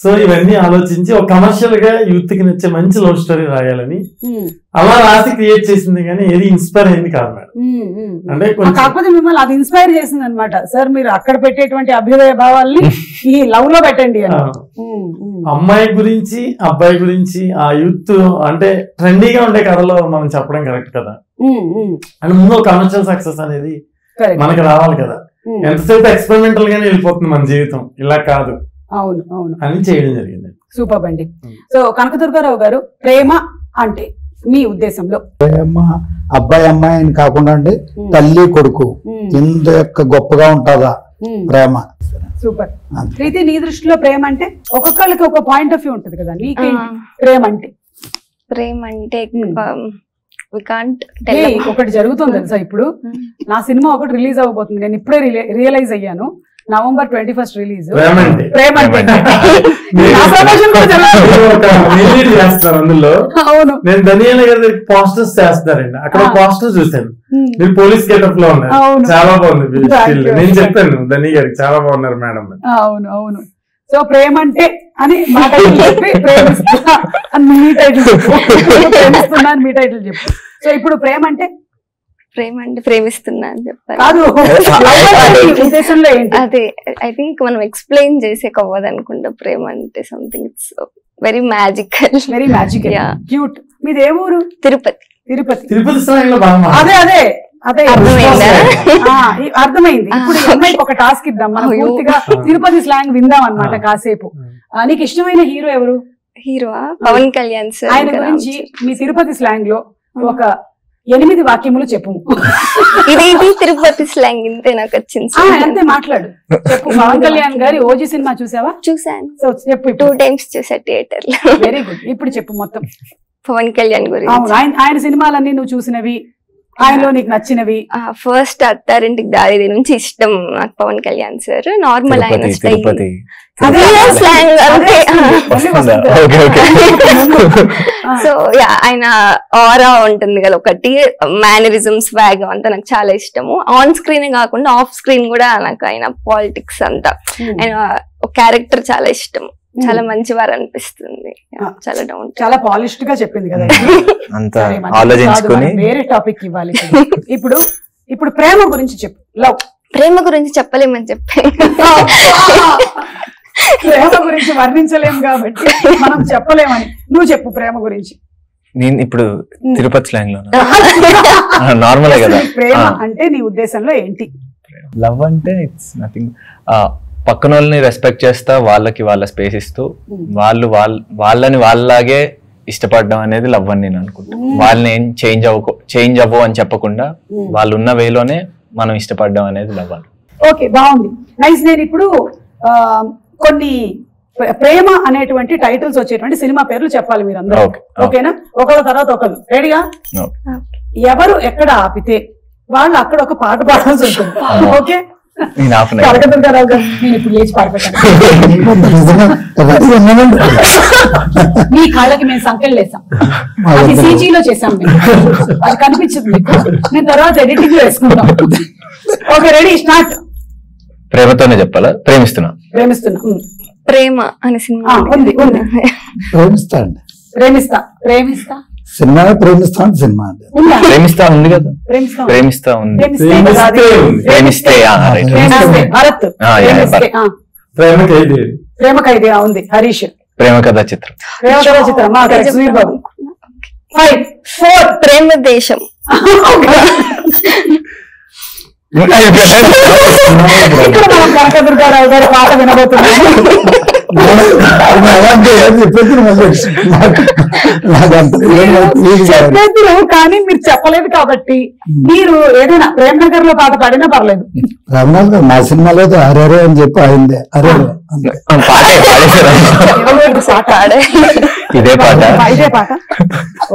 సో ఇవన్నీ ఆలోచించి ఒక కమర్షియల్ గా యూత్ కి నచ్చే మంచి లవ్ స్టోరీ రాయాలని అలా రాసి క్రియేట్ చేసింది, కానీ ఏది ఇన్స్పైర్ అయింది కాదు మేడం. అంటే కాకపోతే మిమ్మల్ని అది ఇన్స్పైర్ చేసింది అనమాట. సార్ మీరు అక్కడ పెట్టేటువంటి అభ్యుదయ భావాల్ని ఈ లవ్ లో పెట్టండి. అమ్మాయి గురించి అబ్బాయి గురించి ఆ యూత్ అంటే ట్రెండీగా ఉండే కథలో మనం చెప్పడం కరెక్ట్ కదా. అంటే ముందు కమర్షియల్ సక్సెస్ అనేది మనకి రావాలి కదా. ఎంతసేపు ఎక్స్పెరిమెంటల్ గానే వెళ్ళిపోతుంది మన జీవితం, ఇలా కాదు. అవును అవును అని చేయడం జరిగింది. సూపర్ అండి. సో కనకదుర్గారావు గారు, ప్రేమ అంటే మీ ఉద్దేశంలో? ప్రేమ అబ్బాయి అమ్మాయి అని కాకుండా అండి, తల్లి కొడుకు ఇంత యొక్క గొప్పగా ఉంటుందా ప్రేమ? సూపర్. ప్రీతి, నీ దృష్టిలో ప్రేమ అంటే ఒక్కొక్కళ్ళకి ఒక పాయింట్ ఆఫ్ వ్యూ ఉంటుంది కదా, నీకేంటి ప్రేమ అంటే? ప్రేమ అంటే ఒకటి జరుగుతుంది తెలుసా, ఇప్పుడు నా సినిమా ఒకటి రిలీజ్ అవబోతుంది, నేను ఇప్పుడే రియలైజ్ అయ్యాను. November 21st release. అందులో నేను ధనియాల గారి పోస్టర్స్ చేస్తారండి, అక్కడ పోస్టర్ చూసాను, మీరు పోలీస్ గెటప్ లో ఉన్నారు, చాలా బాగుంది. నేను చెప్పాను ధని గారికి, చాలా బాగున్నారు మేడం. అవును అవును. సో ప్రేమ అంటే అని మా టైటిల్ చెప్పి, ప్రేమిస్తున్నా అని మీ టైటిల్ చెప్పు, ప్రేమిస్తున్నా అని మీ టైటిల్ చెప్పు. సో ఇప్పుడు ప్రేమ అంటే? ప్రేమ అంటే ప్రేమిస్తున్నా అని చెప్పారు. అదే ఐ థింక్ మనం ఎక్స్ప్లెయిన్ చేసే కవ్వదు అనుకుంటా. ప్రేమ అంటే something it's very magical. Very magical, cute. మీది ఏ ఊరు? తిరుపతి. తిరుపతి. అదే అదే అదే అర్థమైంది. ఇప్పుడు అమ్మాయికి ఒక టాస్క్ ఇద్దాం, మనం పూర్తిగా తిరుపతి స్లాంగ్ విందాం అన్నమాట కాసేపు. నీకు ఇష్టమైన హీరో ఎవరు? Hero Pawan Kalyan sir. ఆయన గురించి మీ తిరుపతి స్లాంగ్ లో ఒక 8 వాక్యములు చెప్పు. ఇది తిరుపతి స్లాంగ్ ఇంతే నాకు వచ్చింది. అంతే మాట్లాడు, చెప్పు. పవన్ కళ్యాణ్ గారి ఓజీ సినిమా చూసావా? చూసాను. సో చెప్పు. 2 times చూసా థియేటర్ లో. Very good. ఇప్పుడు చెప్పు మొత్తం పవన్ కళ్యాణ్ గురించి. అవును, ఆయన సినిమాలన్నీ నువ్వు చూసినవి, ఆయనలో నీకు నచ్చినవి? ఫస్ట్ అత్తారింటికి దారిది నుంచి ఇష్టం నాకు పవన్ కళ్యాణ్ సార్. నార్మల్ ఆయన స్లాంగ్ సో ఆయన ఆరా ఉంటుంది కదా ఒకటి, మేనరిజం స్వాగ్ అంతా నాకు చాలా ఇష్టము. ఆన్ స్క్రీన్ కాకుండా ఆఫ్ స్క్రీన్ కూడా నాకు ఆయన పాలిటిక్స్ అంతా, ఆయన ఒక క్యారెక్టర్ చాలా ఇష్టం. చాలా మంచివారు అనిపిస్తుంది. చాలా డౌన్, చాలా పాలిష్డ్ గా చెప్పింది కదా. వేరే టాపిక్ ఇవ్వాలి. ఇప్పుడు ప్రేమ గురించి చెప్పు. లవ్. ప్రేమ గురించి చెప్పలేమని చెప్పాను. ప్రేమ గురించి వర్ణించలేము కాబట్టి మనం చెప్పలేమని. నువ్వు చెప్పు ప్రేమ గురించి. నేను ఇప్పుడు తిరుపతి స్లాంగ్ లో నార్మలే కదా. ప్రేమ అంటే నీ ఉద్దేశంలో ఏంటి? లవ్ అంటే ఇట్స్ నథింగ్, పక్కన వాళ్ళని రెస్పెక్ట్ చేస్తా, వాళ్ళకి వాళ్ళ స్పేస్ ఇస్తూ వాళ్ళని వాళ్ళలాగే ఇష్టపడడం అనేది లవ్ అని నేను అనుకుంటాను. వాళ్ళని ఏం చేంజ్ అవ్వు అని చెప్పకుండా వాళ్ళు ఉన్న వేలోనే మనం ఇష్టపడడం అనేది లవ్ అని. ఓకే, బాగుంది, నైస్. నేను ఇప్పుడు కొన్ని ప్రేమ అనేటువంటి టైటిల్స్ వచ్చేటువంటి సినిమా పేర్లు చెప్పాలి మీరు అందరూ. ఓకేనా? ఒకళ్ళ తర్వాత ఒకళ్ళు. రెడీగా? ఎవరు ఎక్కడ ఆపితే వాళ్ళు అక్కడ ఒక పాట పాడాల్సి ఉంటుంది. ఓకే, కనకదుర్గారావు గారు నేను ఇప్పుడు లేచి పాడిపెట్టాను. మీ కాళ్ళకి మేము సంఖ్యలు వేసాం, అది సీజీలో చేసాం, అది కనిపించదు మీకు, నేను తర్వాత ఎడిటింగ్ లో వేసుకుంటాం. Okay, ready, start. ప్రేమతోనే చెప్పాలా? ప్రేమిస్తున్నా. ప్రేమ అనే సినిమా ఉంది. ప్రేమిస్తా సినిమా ప్రేమిస్తా సినిమా ప్రేమిస్తా ఉంది కదా. ప్రేమిస్తా ఉంది. ప్రేమిస్తే ప్రేమ ఖైదీ ఉంది. హరీష్. ప్రేమ కథా చిత్రం. బాబు. 5, 4. ప్రేమ దేశం. ఇక్కడ మనం కనకదుర్గారావు గారి పాట వినబోతున్నాం. చెప్పేద్దరు కానీ మీరు చెప్పలేదు కాబట్టి మీరు ఏదైనా ప్రేమ్ నగర్ లో పాట పాడినా పర్లేదు. మా సినిమాలో అరే అని చెప్పి అయిందే. అరే ఇదే పాట.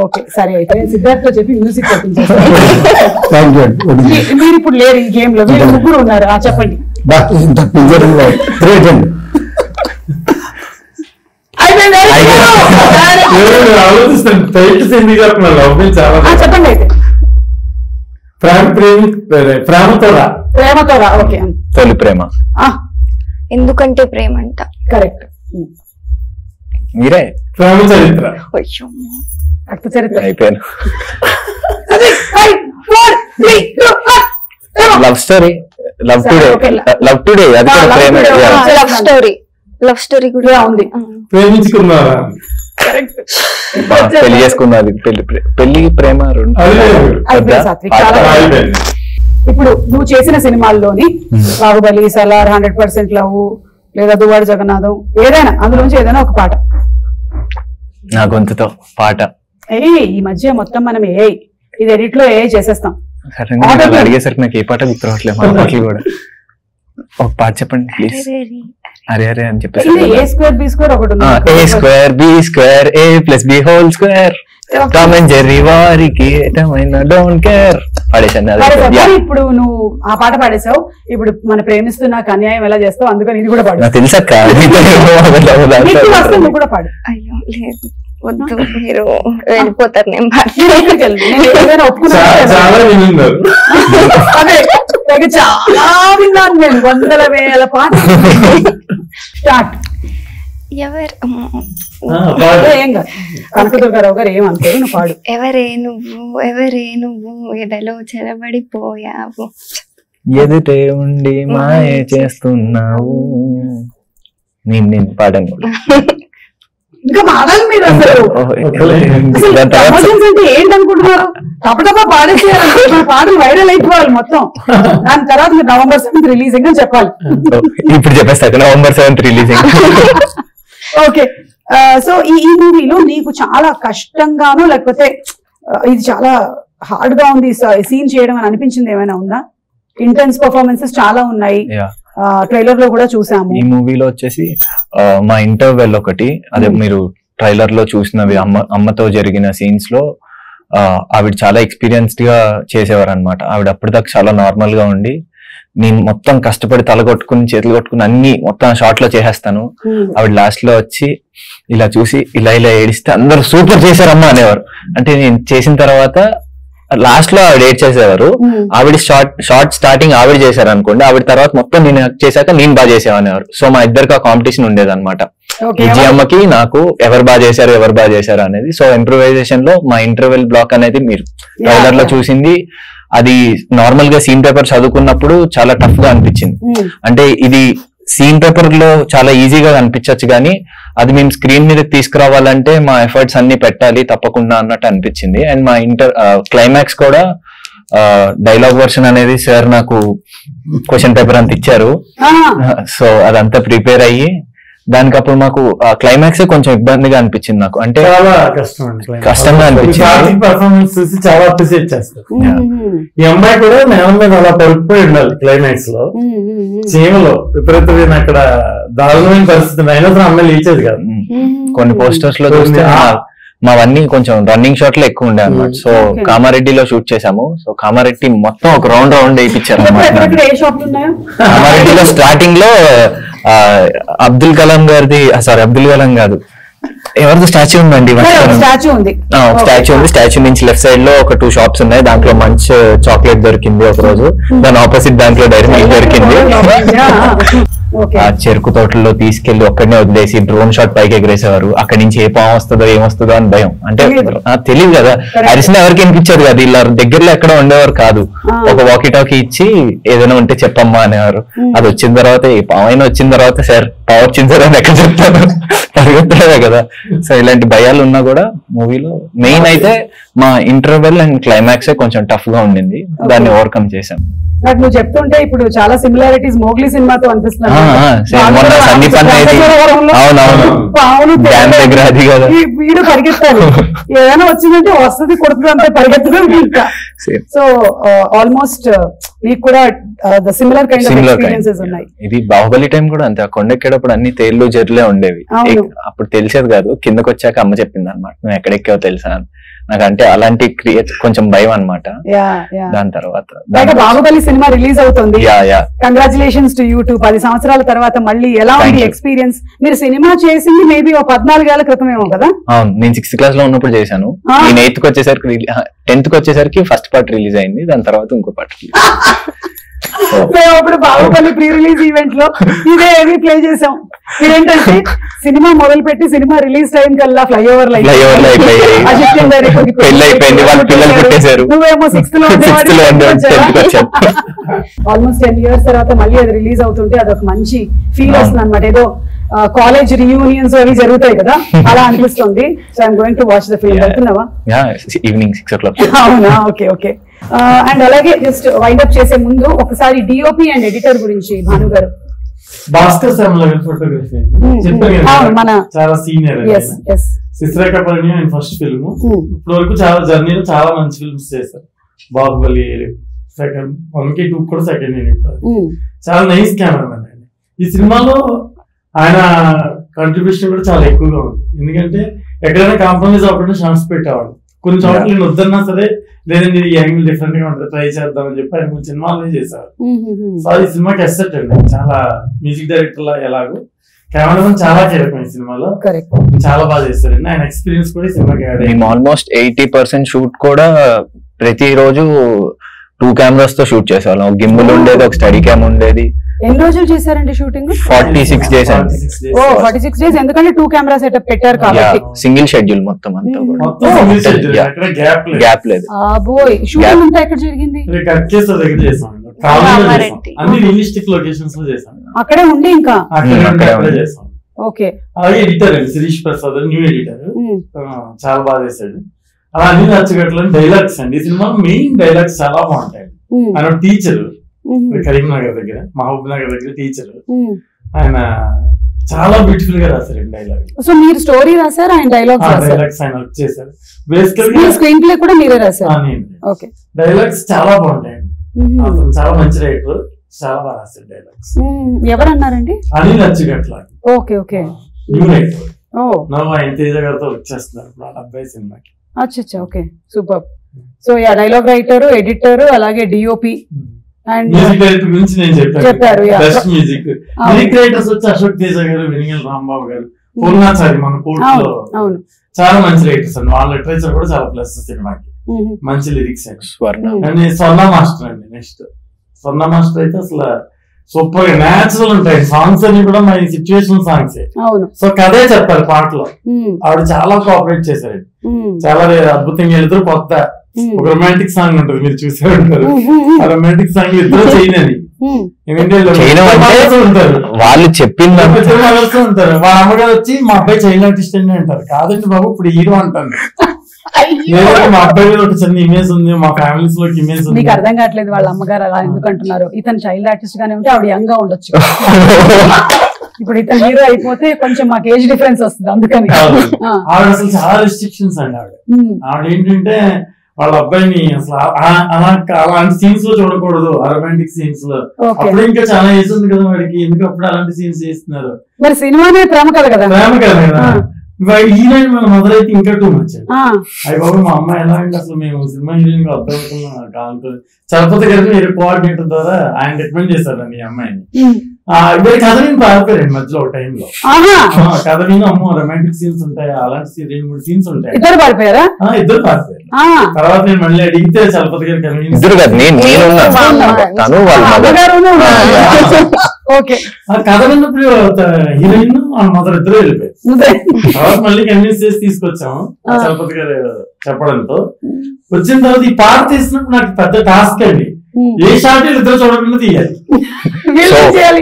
ఓకే, సరే అయితే సిద్ధార్థ్ చెప్పి మ్యూజిక్ థ్యాంక్ యూ. మీరు ఇప్పుడు లేరు ఈ గేమ్ లో, మీరు ముగ్గురు ఉన్నారు. చెప్పండి. చెప్పండి అయితే. ప్రేమతో రా. ఓకే, తొలి ప్రేమ. ఎందుకంటే ప్రేమ అంట. కరెక్ట్. మీరే. ప్రేమ చరిత్ర. రక్త చరిత్ర. అయిపోయాను. Love story. Love today. అది కూడా ప్రేమ. లవ్ స్టోరీ కూడా ఉంది. ప్రేమించుకున్నారా? పెళ్లి చేసుకున్నది. పెళ్లి ప్రేమ రెండు. ఇప్పుడు నువ్వు చేసిన సినిమాల్లోని బాహుబలి, సలార్, 100% లవ్, లేదా దువ్వాడు జగన్నాథం, ఏదైనా అందులోంచి ఏదైనా ఒక పాట. నా గొంతుతో పాట. ఈ మధ్య మొత్తం మనం ఇది ఎడిట్ లో చేసేస్తాం. అడిగేసరికి నాకు ఏ పాట గుర్తు రావట్లేదు. మన పాటలు కూడా. ఒక పాట చెప్పండి ప్లీజ్. అరే అరే అని చెప్పేసి. A2B2 ఒకటి ఉంది. A2B2 A+B² Tom and Jerry వారికి డోంట్ కేర్ పాడేశాను. ఇప్పుడు నువ్వు ఆ పాట పాడేసావు. ఇప్పుడు మన ప్రేమిస్తున్నా అన్యాయం ఎలా చేస్తావు, అందుకని ఇది కూడా పాడు. నాకు తెలుసక్క. నువ్వు కూడా పాడు. అయ్యో లేదు, వద్దు, మీరు వెళ్ళిపోతారు. నేను చాలా విన్నాను నేను, 100,000 పాటలు. స్టార్ట్. కనకదుర్గారావు గారు ఏమంటారు? నువ్వు పాడు. ఎవరే నువ్వు ఎదలో చెరబడిపోయావు, ఎదుటే ఉండి మాయ చేస్తున్నావు. నేను పాడాను. ఇంకా మాడాలి మీరు. అసలు అంటే ఏంటనుకుంటున్నారు? తప్పటప్ప పాడేసేయాలి. మన పాటలు వైరల్ అయిపోవాలి మొత్తం. దాని తర్వాత మీరు November 7th రిలీజింగ్ అని చెప్పాలి. ఇప్పుడు చెప్పేస్తా. November 7th releasing. Okay, so ఈ మూవీలో నీకు చాలా కష్టంగానో లేకపోతే ఇది చాలా హార్డ్ గా ఉంది సీన్ చేయడం అని అనిపించింది ఏమైనా ఉందా? ఇంటెన్స్ పర్ఫార్మెన్సెస్ చాలా ఉన్నాయి, ట్రైలర్ లో కూడా చూసాము. ఈ మూవీలో వచ్చేసి మా ఇంటర్వెల్ ఒకటి, అదే మీరు ట్రైలర్ లో చూసినవి అమ్మతో జరిగిన సీన్స్ లో ఆవిడ చాలా ఎక్స్పీరియన్స్డ్ గా చేసేవారు అనమాట. ఆవిడ అప్పటిదాకా చాలా నార్మల్ గా ఉండి, నేను మొత్తం కష్టపడి తల కొట్టుకుని చేతులు కొట్టుకుని అన్ని మొత్తం షార్ట్ లో చేసేస్తాను. ఆవిడ లాస్ట్ లో వచ్చి ఇలా చూసి ఇలా ఏడిస్తే అందరూ సూపర్ చేశారమ్మా అనేవారు. అంటే నేను చేసిన తర్వాత లాస్ట్ లో ఆవిడ ఏడ్ చేసేవారు. ఆవిడ షార్ట్ స్టార్టింగ్ ఆవిడ చేశారు అనుకోండి, ఆవిడ తర్వాత మొత్తం నేను చేశాక నేను బాగా చేసేవారు. సో మా ఇద్దరికి ఆ కాంపిటీషన్ ఉండేది అనమాట. విజయమ్మకి నాకు ఎవరు బాగా చేశారు అనేది. సో ఇంప్రూవైజేషన్ లో మా ఇంటర్వెల్ బ్లాక్ అనేది మీరు ట్రైలర్ లో చూసింది. అది నార్మల్ గా సీన్ పేపర్ చదువుకున్నప్పుడు చాలా టఫ్ గా అనిపించింది. అంటే ఇది సీన్ పేపర్ లో చాలా ఈజీగా కనిపించచ్చు కానీ అది మేము స్క్రీన్ మీద తీసుకురావాలంటే మా ఎఫర్ట్స్ అన్ని పెట్టాలి తప్పకుండా అన్నట్టు అనిపించింది. అండ్ మా క్లైమాక్స్ కూడా డైలాగ్ వర్షన్ అనేది సార్ నాకు క్వశ్చన్ పేపర్ అంత ఇచ్చారు. సో అదంతా ప్రిపేర్ అయ్యి దానికి అప్పుడు మాకు క్లైమాక్స్ కొంచెం ఇబ్బందిగా అనిపించింది నాకు. అంటే చాలా కష్టంగా అనిపించింది. పర్ఫార్మెన్స్ చూసి చాలా అప్రిషియేట్ చేస్తారు. ఈ అమ్మాయి కూడా నేల మీద అలా పడిపోయి ఉండాలి క్లైమాక్స్ లో. చీమలో విపరీతమైన అక్కడ దారుణమైన పరిస్థితి అయినా సరే అమ్మాయి లేచేది కాదు. కొన్ని పోస్టర్స్ లో చూస్తే మావన్నీ కొంచెం రన్నింగ్ షాట్ లో ఎక్కువ ఉండే అన్నమాట. సో కామారెడ్డిలో షూట్ చేసాము. సో కామారెడ్డి మొత్తం ఒక రౌండ్ వేయించారు అన్నమాట. కామారెడ్డిలో స్టార్టింగ్ లో అబ్దుల్ కలాం గారిది, సారీ అబ్దుల్ కలాం కాదు, ఎవరిది స్టాచ్యూ ఉందండి, స్టాచ్యూ ఉంది. స్టాచ్యూ నుంచి లెఫ్ట్ సైడ్ లో ఒక 2 షాప్స్ ఉన్నాయి. దాంట్లో మంచి చాక్లెట్ దొరికింది ఒక రోజు, దాని ఆపోజిట్ దాంట్లో డైరీ మిల్క్ దొరికింది. ఆ చెరుకు తోటల్లో తీసుకెళ్లి ఒక్కడనే వదిలేసి డ్రోన్ షాట్ పైకి ఎగరేసేవారు. అక్కడి నుంచి ఏ పాము వస్తుందో ఏమొస్తుందో అని భయం. అంటే తెలియదు కదా, అరిసిన ఎవరికి వినిపించదు కదా, ఇలా దగ్గరలో ఎక్కడ ఉండేవారు కాదు. ఒక వాకీ టాకీ ఇచ్చి ఏదైనా ఉంటే చెప్పమ్మా అనేవారు. అది వచ్చిన తర్వాత ఈ పాము అయినా వచ్చిన తర్వాత సార్ పావు వచ్చింది సార్ అని ఎక్కడ చెప్తాను, పరిగెత్తలేదే కదా. సో ఇలాంటి భయాలు ఉన్నా కూడా మూవీలో మెయిన్ అయితే మా ఇంటర్వెల్ అండ్ క్లైమాక్స్ కొంచెం టఫ్ గా ఉండింది. దాన్ని ఓవర్కమ్ చేశాం. నాకు నువ్వు చెప్తుంటే ఇప్పుడు చాలా సిమిలారిటీస్ మోగ్లీ సినిమాతో అనిపిస్తున్నాయి. వీడు పరిగెత్తాలి, ఏదైనా వచ్చిందంటే వస్తుంది కొడుతుంది అంతే పరిగెత్తడం. సో ఆల్మోస్ట్ మీకు కూడా సిమిలర్ కైండ్ ఆఫ్ ఎక్స్పీరియన్సెస్ ఉన్నాయి. ఇది బాహుబలి టైం కూడా అంతే. ఆ కొండెక్కేటప్పుడు అన్ని తేళ్లు జర్లే ఉండేవి. అప్పుడు తెలిసేది కాదు, కిందకి వచ్చాక అమ్మ చెప్పింది అనమాట, నువ్వు ఎక్కడెక్కావో తెలుసా అని. నాకంటే అలాంటి కొంచెం భయం అనమాట. దాని తర్వాత బాహుబలి సినిమా రిలీజ్ అవుతుంది. Congratulations to you two. 10 సంవత్సరాల తర్వాత మళ్ళీ ఎలా ఉంది ఎక్స్పీరియన్స్? మీరు సినిమా చేసింది మేబీ 14 ఏళ్ల క్రితమేమో కదా? అవును, నేను 6th క్లాస్ లో ఉన్నప్పుడు చేశాను. నేను 8th కి వచ్చేసరికి 10th కి వచ్చేసరికి ఫస్ట్ పార్ట్ రిలీజ్ అయింది. దాని తర్వాత ఇంకో పార్ట్. అప్పుడు బాహుబలి ప్రీ రిలీజ్ ఈవెంట్ లో ఇదే ఏవి ప్లే చేసాం. ఇదేంటంటే సినిమా మొదలు పెట్టి సినిమా రిలీజ్ టైం కల్లా ఫ్లైఓవర్ నువ్వేమో 6th లో ఆల్మోస్ట్ 10 years తర్వాత మళ్ళీ అది రిలీజ్ అవుతుంటే అదొక మంచి ఫీల్ వస్తుంది అనమాట. ఏదో కాలేజ్ రియూనియన్స్ అవి జరుగుతాయి కదా, అలా అనిపిస్తుంది. So I'm going to watch the film. వెళ్తున్నావా? Evening 6 o'clock. అవునా, ఓకే ఓకే. అండ్ అలాగే జస్ట్ వైండ్ అప్ చేసే ముందు ఒకసారి డిఓపి అండ్ ఎడిటర్ గురించి భాను గారు. భాస్కర్ ఫోటోగ్రఫీ మన చాలా సీనియర్. శిశిరేఖపర్ణి ఆయన ఫస్ట్ ఫిల్మ్. ఇప్పటి వరకు చాలా జర్నీలో చాలా మంచి ఫిల్మ్స్ చేశారు. బాహుబలి సెకండ్ 1 కి 2 కూడా సెకండ్ యూనిట్. చాలా నైస్ కెమెరామెన్ ఆయన. ఈ సినిమాలో ఆయన కంట్రిబ్యూషన్ కూడా చాలా ఎక్కువగా ఉంది. ఎందుకంటే ఎక్కడైనా కాంప్రమైజ్ అవ్వకుండా షార్ట్స్ పెట్టేవాడు. కొన్ని చోట్ల నేను వద్దన్నా సరే, లేదండి ఈ యాంగిల్ డిఫరెంట్ గా ఉంటుంది, ట్రై చేద్దామని చెప్పి ఆయన కొన్ని సినిమాలనే చేశారు. సో ఈ సినిమాకి అసెట్ అండి. చాలా మ్యూజిక్ డైరెక్టర్ లా ఎలాగో కెమెరామెన్ చాలా కీలకం ఈ సినిమాలో. చాలా బాగా చేశారండి. ఆయన ఎక్స్పీరియన్స్ కూడా ఈ సినిమాకి యాడ్ అయ్యింది. ఆల్మోస్ట్ 80% షూట్ కూడా ప్రతిరోజు 2 కెమెరాస్ తో షూట్ చేసేవాళ్ళం. ఒక గిమ్బల్ ఉండేది, ఒక స్టడీ క్యామ్ ఉండేది. ఎన్ని రోజులు చేశారండి షూటింగ్? 46 days అండి. 46 days. ఎందుకంటే 2 కెమెరా సెటప్ పెట్టారు కాబట్టి సింగిల్ షెడ్యూల్ మొత్తం అంతా గ్యాప్ లేదు. షూటింగ్ అంతా ఎక్కడ జరిగింది? అన్ని రియలిస్టిక్ లొకేషన్స్ లో చేశాం. అక్కడే ఉండి ఇంకా చేసాం. ఓకే. అలాగే ఎడిటర్ అండి శిరీష్ ప్రసాద్, న్యూ ఎడిటర్, చాలా బాగా చేశాడు. అలా అన్ని నచ్చగట్ల డైలాగ్స్ అండి. ఈ సినిమా మెయిన్ డైలాగ్స్ చాలా బాగుంటాయి. ఆయన టీచర్, కరీంనగర్ దగ్గర, మహబూబ్ నగర్ దగ్గర టీచర్. ఆయన చాలా బ్యూటిఫుల్ గా రాశారు డైలాగ్. సో మీరు స్టోరీ రాశారు, ఆయన డైలాగ్స్ ఆయన చేశారు. బేసికల్ స్క్రీన్ ప్లే కూడా మీరే రాశారు. ఓకే. డైలాగ్స్ చాలా బాగుంటాయండి. చాలా మంచి రైటర్, చాలా బాగా రాశారు డైలాగ్స్. ఎవరు అన్నారండి? Anil Achchigatla. Okay okay. New writer. ఆయన తేజ గారితో వర్క్ చేస్తున్నారు ఇప్పుడు ఆ అబ్బాయి సినిమాకి. అచ్చా, okay, super. So dialogue writer, editor, అలాగే డిఓపి అండ్ మ్యూజిక్ డైరెక్టర్ గురించి నేను చెప్పారు. బెస్ట్ మ్యూజిక్ రైటర్స్ వచ్చి అశోక్ తేజ గారు, వెనిగల్ రాంబాబు గారు, పూర్ణాచారి మన కోర్టులో చాలా మంచి రైటర్స్ అండి. వాళ్ళ లిటరేచర్ కూడా చాలా ప్లస్ సినిమాకి. మంచి లిరిక్స్ అండి. స్వర్ణ మాస్టర్ అండి. నెక్స్ట్ స్వర్ణ మాస్టర్ అయితే అసలు సూపర్ గా న్యాచురల్ ఉంటాయి సాంగ్స్ అన్ని కూడా మన సిచ్యువేషన్ సాంగ్స్. సో కథే చెప్తారు పాటలో. ఆవిడ చాలా కోఆపరేట్ చేశారండి. చాలా అద్భుతంగా వెళ్తారు. కొత్త ఒక రొమాంటిక్ సాంగ్ ఉంటుంది, మీరు చూసే ఉంటారు. ఆ రొమాంటిక్ సాంగ్ ఇద్దరు చేయనని ఉంటారు, వాళ్ళు చెప్పింది ఉంటారు. వాళ్ళ అమ్మగారు వచ్చి మా అబ్బాయి చైల్డ్ ఆర్టిస్ట్ అని అంటారు. కాదండి బాబు, ఇప్పుడు హీరో అంటాను. మా అబ్బాయి మీద ఒక చిన్న ఇమేజ్ ఉంది, మా ఫ్యామిలీస్ లో ఇమేజ్ ఉంది. మీకు అర్థం కావట్లేదు వాళ్ళ అమ్మగారు అలా ఎందుకు అంటున్నారు. ఇతను చైల్డ్ ఆర్టిస్ట్ గానే ఉంటే ఆవిడ యంగ్ గా ఉండొచ్చు. ఇప్పుడు ఇతను హీరో అయిపోతే కొంచెం మాకు ఏజ్ డిఫరెన్స్ వస్తుంది, అందుకని. ఆవిడ అసలు చాలా రెస్ట్రిక్షన్స్ అండి. ఆవిడ ఏంటంటే వాళ్ళ అబ్బాయిని అసలు అలాంటి సీన్స్ లో చూడకూడదు, రొమాంటిక్ సీన్స్ లో. అప్పుడు ఇంకా చాలా ఏజ్ ఉంది కదా వాడికి, ఎందుకు అప్పుడు అలాంటి సీన్స్ చేస్తున్నారు. మరి సినిమానే ప్రేమ కథ కదా, ప్రేమ కథ కదా. హీరోయిన్ మన మొదలైతే ఇంకా టూ మచ్. అయ్యి బాబు మా అమ్మాయి ఎలా అంటే అసలు మేము సినిమా హీరోయిన్ అర్థమవుతున్నాం. చలపతి గారిని మీరు కోఆర్డినేటర్ ద్వారా ఆయన రికమెండ్ చేశారండి ఈ అమ్మాయిని. ఇద్దరు కథ నేను పారిపోయారండి మధ్యలో ఒక టైంలో. కథ నేను అమ్మో రొమాంటిక్ సీన్స్ ఉంటాయి, అలాంటి 2-3 సీన్స్ ఉంటాయి. ఇద్దరు పారిపోయారు. తర్వాత నేను మళ్ళీ అడిగితే చలపతి గారు కథ విన్నప్పుడు హీరోయిన్ మదర్ ఇద్దరు వెళ్ళిపోయారు. తర్వాత మళ్ళీ కన్విన్స్ చేసి తీసుకొచ్చాము చలపతి గారు చెప్పడంతో. వచ్చిన తర్వాత ఈ పాట తీసినప్పుడు నాకు పెద్ద టాస్క్ అండి. ఏ షాట్ ఇద్దరు చూడకుండా తీయాలి.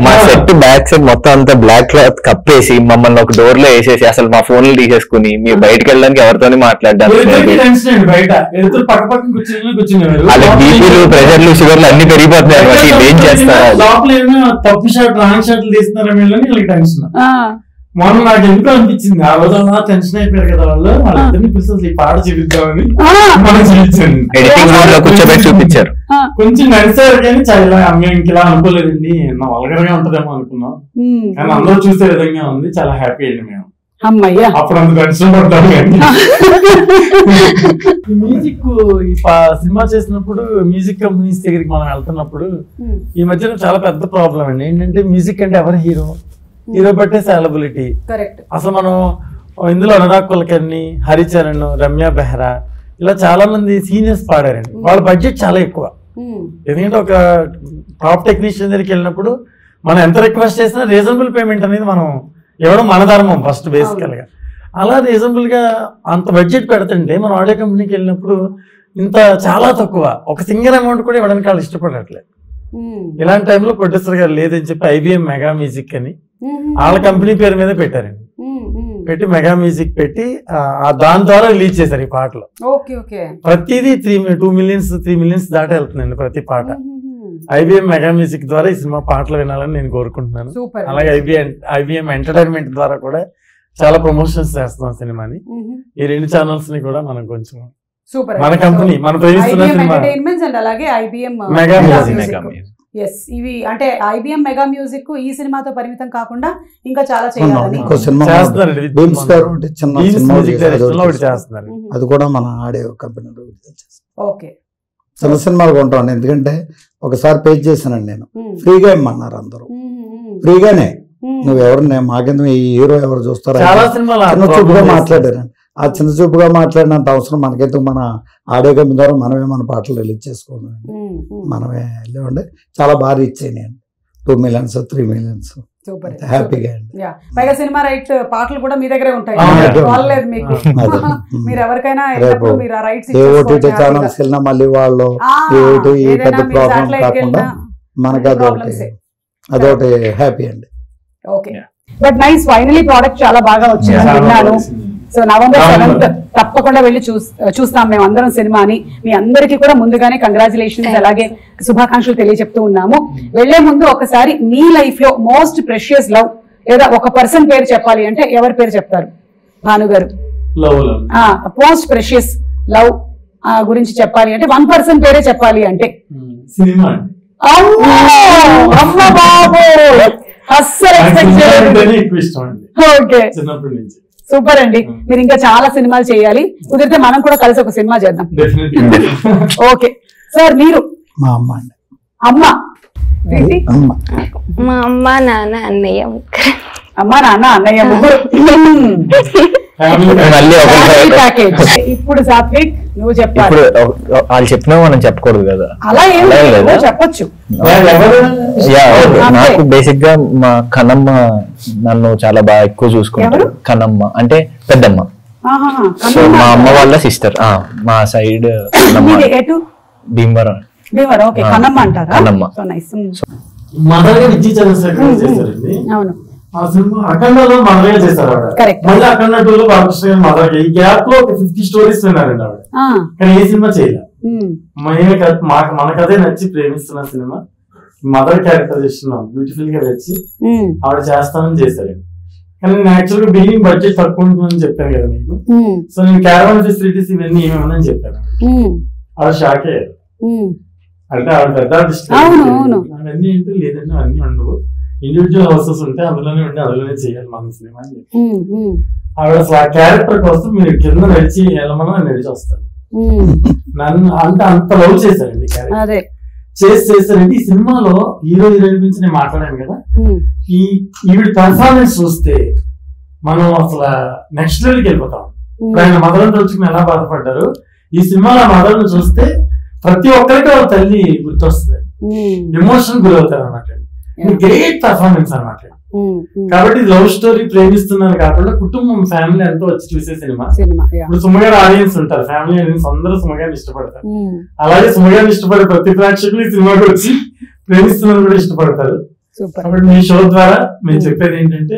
మా సెట్ బ్యాక్ సైడ్ మొత్తం అంతా బ్లాక్ క్లాత్ కప్పేసి మమ్మల్ని ఒక డోర్ లో వేసేసి అసలు మా ఫోన్లు తీసేసుకుని మీరు బయటకు వెళ్ళడానికి ఎవరితోనే మాట్లాడడానికి బయట పక్క పక్కన కూర్చునేవారు. వాళ్ళకి బీపీలు ప్రెషర్లు షుగర్లు అన్ని పెరిగిపోతున్నాయి కాబట్టి ఏం చేస్తారు. లోపల ఏమో తప్పు షాట్ రాంగ్ షాట్లు తీస్తున్నారా వీళ్ళని వీళ్ళకి టెన్షన్. మొన్న నాకు ఎందుకు అనిపించింది, ఆ రోజు అలా టెన్షన్ అయిపోయారు కదా వాళ్ళిద్దరిని పిలిచి ఈ పాట చూపిద్దామని మనం చూపించాను. ఎడిటింగ్ రూమ్ లో కూర్చోబెట్టి చూపించారు. కొంచెం నడిచారు కానీ చాలా మేము ఇలా అనుకోలేదండి, నా వల్గర్ గా ఉంటదేమో అనుకున్నాం. కానీ అందరూ చూసే విధంగా ఉంది, చాలా హ్యాపీ అండి మేము. అప్పుడు అంత టెన్షన్ పడ్డాము. కానీ మ్యూజిక్ ఈ సినిమా చేసినప్పుడు మ్యూజిక్ కంపెనీస్ దగ్గరికి మనం వెళ్తున్నప్పుడు ఈ మధ్యన చాలా పెద్ద ప్రాబ్లం అండి. ఏంటంటే మ్యూజిక్ అంటే ఎవరు హీరో, హీరో బట్టే సాలబిలిటీ. అసలు మనం ఇందులో అనురాగ్ కులకర్ణి, హరిచరణ్, రమ్య బెహ్రా ఇలా చాలా మంది సీనియర్స్ పాడారండి. వాళ్ళ బడ్జెట్ చాలా ఎక్కువ. ఎందుకంటే ఒక టాప్ టెక్నీషియన్ దగ్గరికి వెళ్ళినప్పుడు మనం ఎంత రిక్వెస్ట్ చేసినా రీజనబుల్ పేమెంట్ అనేది మనం ఇవ్వడం మన ధర్మం ఫస్ట్ బేసికల్ గా. అలా రీజనబుల్ గా అంత బడ్జెట్ పెడుతుంటే మనం ఆడియో కంపెనీకి వెళ్ళినప్పుడు ఇంత చాలా తక్కువ, ఒక సింగిల్ అమౌంట్ కూడా ఇవ్వడానికి వాళ్ళు ఇష్టపడట్లేదు. ఇలాంటి టైంలో ప్రొడ్యూసర్ గారు లేదని చెప్పి IBM మెగా మ్యూజిక్ అని వాళ్ళ కంపెనీ పేరు మీద పెట్టారండి. పెట్టి మెగా మ్యూజిక్ పెట్టి దాని ద్వారా రిలీజ్ చేశారు ఈ పాటలు. ప్రతిదీ 2 మిలియన్స్ 3 మిలియన్స్ దాటి వెళ్తుందండి ప్రతి పాట. IBM మెగా మ్యూజిక్ ద్వారా ఈ సినిమా పాటలు వినాలని నేను కోరుకుంటున్నాను. అలాగే IBM ఎంటర్టైన్మెంట్ ద్వారా కూడా చాలా ప్రమోషన్స్ చేస్తున్నాం సినిమాని. ఈ 2 ఛానల్స్ ని కూడా మనం కొంచెం మన కంపెనీ మనం ప్రేమిస్తున్న సినిమా మెగా మ్యూజిక్. ఇవి అంటే IBM మెగా మ్యూజిక్ ఈ సినిమాతో పరిమితం కాకుండా ఇంకా చాలా చేయాలని అది కూడా మన ఆడియో కంపెనీలో చిన్న సినిమాలు కొంటాం. ఎందుకంటే ఒకసారి పే చేశానండి నేను, ఫ్రీగా ఇమ్మన్నారు అందరూ, ఫ్రీగానే. నువ్వెవరు మాకెందుకు ఈ హీరో ఎవరు చూస్తారో చిన్న చూపుగా మాట్లాడారండి. ఆ చిన్న చూపుగా మాట్లాడినంత అవసరం మనకెందుకు, మన ఆడియో కంపెనీ ద్వారా మనమే మన పాటలు రిలీజ్ చేసుకున్నాం. మనమే లేవండి, చాలా బాగా రీచ్ అయినాయి. 2 మిలియన్స్ 3 మిలియన్స్ హ్యాపీగా అండి. పైగా సినిమా రైట్ పాటలు కూడా మీ దగ్గరే ఉంటాయి. మీరు ఎవరికైనా ఓటీటీ ఛానల్స్ వెళ్ళినా మళ్ళీ వాళ్ళు ఈ పెద్ద ప్రాబ్లం కాకుండా మనకి అదొకటి హ్యాపీ అండి. Okay, but nice, finally product చాలా బాగా వచ్చింది విన్నాను. సో November 7th తప్పకుండా వెళ్ళి చూస్తాం మేము అందరం సినిమాని. మీ అందరికీ కూడా ముందుగానే కంగ్రాచులేషన్స్ అలాగే శుభాకాంక్షలు తెలియజెప్తూ ఉన్నాము. వెళ్లే ముందు ఒకసారి మీ లైఫ్ లో మోస్ట్ ప్రెషియస్ లవ్ లేదా ఒక పర్సన్ పేరు చెప్పాలి అంటే ఎవరి పేరు చెప్తారు? భాను గారు. మోస్ట్ ప్రెషియస్ లవ్ గురించి చెప్పాలి అంటే 1 పర్సన్ పేరే చెప్పాలి అంటే సినిమా. అమ్మ బాబు, అస్సలు ఎక్స్పెక్ట్ చేయలేదు. ఓకే, సూపర్ అండి. మీరు ఇంకా చాలా సినిమాలు చేయాలి, కుదిరితే మనం కూడా కలిసి ఒక సినిమా చేద్దాం. ఓకే సార్, మీరు? మా అమ్మ అండి. అమ్మ? మా అమ్మ నాన్న అన్నయ్య ముగ్గురు. అమ్మ నాన్న అన్నయ్య ముగ్గురు. ఇప్పుడు సాత్విక్ నువ్వు చెప్పాలి. వాళ్ళు చెప్పినా మనం చెప్పకూడదు కదా, అలా ఏం చెప్పొచ్చు. నాకు బేసిక్ గా మా కన్నమ్మ నన్ను చాలా బాగా ఎక్కువ చూసుకుంటారు. కన్నమ్మ అంటే పెద్దమ్మ. ఆహాహా. సో మా అమ్మ వాళ్ళ సిస్టర్, మా సైడ్ మీది ఎటు? భీమవరం. భీమవరం. ఓకే, కన్నమ్మ అంటారా? కన్నమ్మ. So nice. మదర్ గా విజయ్ చంద్రశేఖర్ చేశారండి. అవును, ఆ సినిమా అఖండలో మదర్ గా చేశారు ఆవిడ. కరెక్ట్. మళ్ళీ అఖండ 2లో బాలకృష్ణ గారు మదర్ గా. ఈ గ్యాప్ లో ఒక 50 స్టోరీస్ విన్నారండి ఆవిడ. కానీ ఏ సినిమా చేయలేదు. మన కథే నచ్చి ప్రేమిస్తున్న సినిమా మదర్ క్యారెక్టర్ చేస్తున్నాం బ్యూటిఫుల్ గా వచ్చి ఆవిడ చేస్తానని చేశారండి. కానీ నేను యాక్చువల్ గా బిల్డింగ్ బడ్జెట్ తక్కువ ఉంటుందని చెప్పాను కదా మీకు. సో నేను క్యారవాన్ ఫెసిలిటీస్ ఇవన్నీ ఏమేమని చెప్పాను. ఆవిడ షాక్ అయ్యారు. అంటే ఆవిడ పెద్ద ఆర్టిస్ట్. అవన్నీ ఏంటో లేదండి, అవన్నీ ఉండవు, ఇండివిజువల్ హౌసెస్ ఉంటే అందులోనే ఉండి అందులోనే చేయాలి మన సినిమా అని చెప్పి. ఆవిడ అసలు ఆ క్యారెక్టర్ కోసం మీరు కింద నడిచి వెళ్ళమని నడిచి వస్తాను. నన్ను అంటే అంత లవ్ చేశారండి క్యారెక్టర్. చేశారండి. ఈ సినిమాలో హీరో హీరోయిన్ గురించి నేను మాట్లాడాను కదా, ఈవిడ పర్ఫార్మెన్స్ చూస్తే మనం అసలు నెక్స్ట్ లెవెల్కి వెళ్ళిపోతాం. ఆయన మదర్ వచ్చుకుని ఎలా బాధపడ్డారు, ఈ సినిమాలో మదర్ ను చూస్తే ప్రతి ఒక్కరికి వాళ్ళ తల్లి గుర్తొస్తుంది, ఎమోషన్ గురవుతారు అన్నమాట. గ్రేట్ పర్ఫార్మెన్స్ అన్నమాట. కాబట్టి లవ్ స్టోరీ ప్రేమిస్తున్నాను కాకుండా కుటుంబం ఫ్యామిలీ అంతా వచ్చి చూసే సినిమా. ఇప్పుడు సుమగారి ఆడియన్స్ ఉంటారు, ఫ్యామిలీ ఆడియన్స్ అందరూ సుమగారిని ఇష్టపడతారు. అలాగే సుమగారిని ఇష్టపడే ప్రతి ప్రేక్షకులు ఈ సినిమాకి వచ్చి ప్రేమిస్తున్నాను కూడా ఇష్టపడతారు. కాబట్టి మీ షో ద్వారా మేము చెప్పేది ఏంటంటే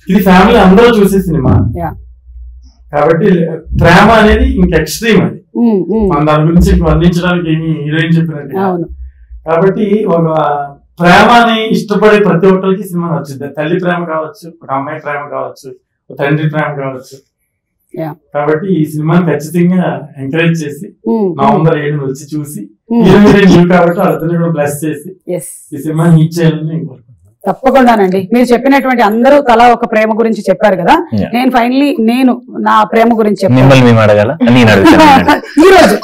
ఇది ఫ్యామిలీ అందరూ చూసే సినిమా. కాబట్టి ప్రేమ అనేది ఇంక ఎక్స్ట్రీమ్, అది మన దాని గురించి వర్ణించడానికి ఏమి హీరోయిన్ చెప్పినట్టు. కాబట్టి ఒక ప్రేమని ఇష్టపడే ప్రతి ఒక్కరికి సినిమా నచ్చుద్ది. తల్లి ప్రేమ కావచ్చు, ఒక అమ్మాయి ప్రేమ కావచ్చు, ఒక తండ్రి ప్రేమ కావచ్చు. కాబట్టి ఈ సినిమాని ఖచ్చితంగా ఎంకరేజ్ చేసి నవంబర్ 7 వచ్చి చూసి హీరోయిన్ కాబట్టి వాళ్ళందరినీ కూడా బ్లెస్ చేసి ఈ సినిమాని హిట్ చేయాలని నేను కోరుకుంటున్నాను. తప్పకుండానండి. మీరు చెప్పినటువంటి అందరూ తలా ఒక ప్రేమ గురించి చెప్పారు కదా, నేను ఫైనలీ నేను నా ప్రేమ గురించి చెప్పాను ఈ రోజు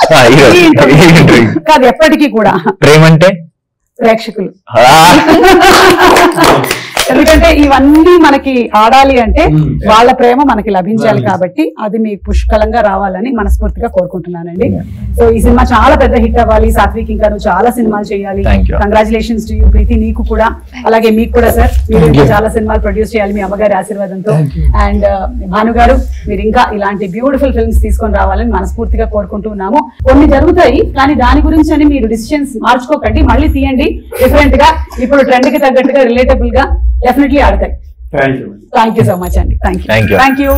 కాదు, ఎప్పటికీ కూడా. ప్రేమ అంటే ప్రేక్షకులు. ఎందుకంటే ఇవన్నీ మనకి ఆడాలి అంటే వాళ్ళ ప్రేమ మనకి లభించాలి, కాబట్టి అది మీకు పుష్కలంగా రావాలని మనస్ఫూర్తిగా కోరుకుంటున్నానండి. సో ఈ సినిమా చాలా పెద్ద హిట్ అవ్వాలి. సాత్విక్ ఇంకా నువ్వు చాలా సినిమాలు చేయాలి. కంగ్రాచులేషన్స్ టు యూ ప్రీతి, నీకు కూడా అలాగే మీకు కూడా సార్. మీరు ఇంకా చాలా సినిమాలు ప్రొడ్యూస్ చేయాలి మీ అమ్మగారి ఆశీర్వాదంతో. అండ్ భాను గారు, మీరు ఇంకా ఇలాంటి బ్యూటిఫుల్ ఫిల్మ్స్ తీసుకొని రావాలని మనస్ఫూర్తిగా కోరుకుంటున్నాము. కొన్ని జరుగుతాయి కానీ దాని గురించి అని మీరు డిసిషన్స్ మార్చుకోకండి, మళ్ళీ తీయండి డిఫరెంట్ గా, ఇప్పుడు ట్రెండ్ కి తగ్గట్టుగా రిలేటబుల్ గా డెఫినెట్లీ ఆడతాయి. థ్యాంక్ యూ సో మచ్ అండి. Thank you.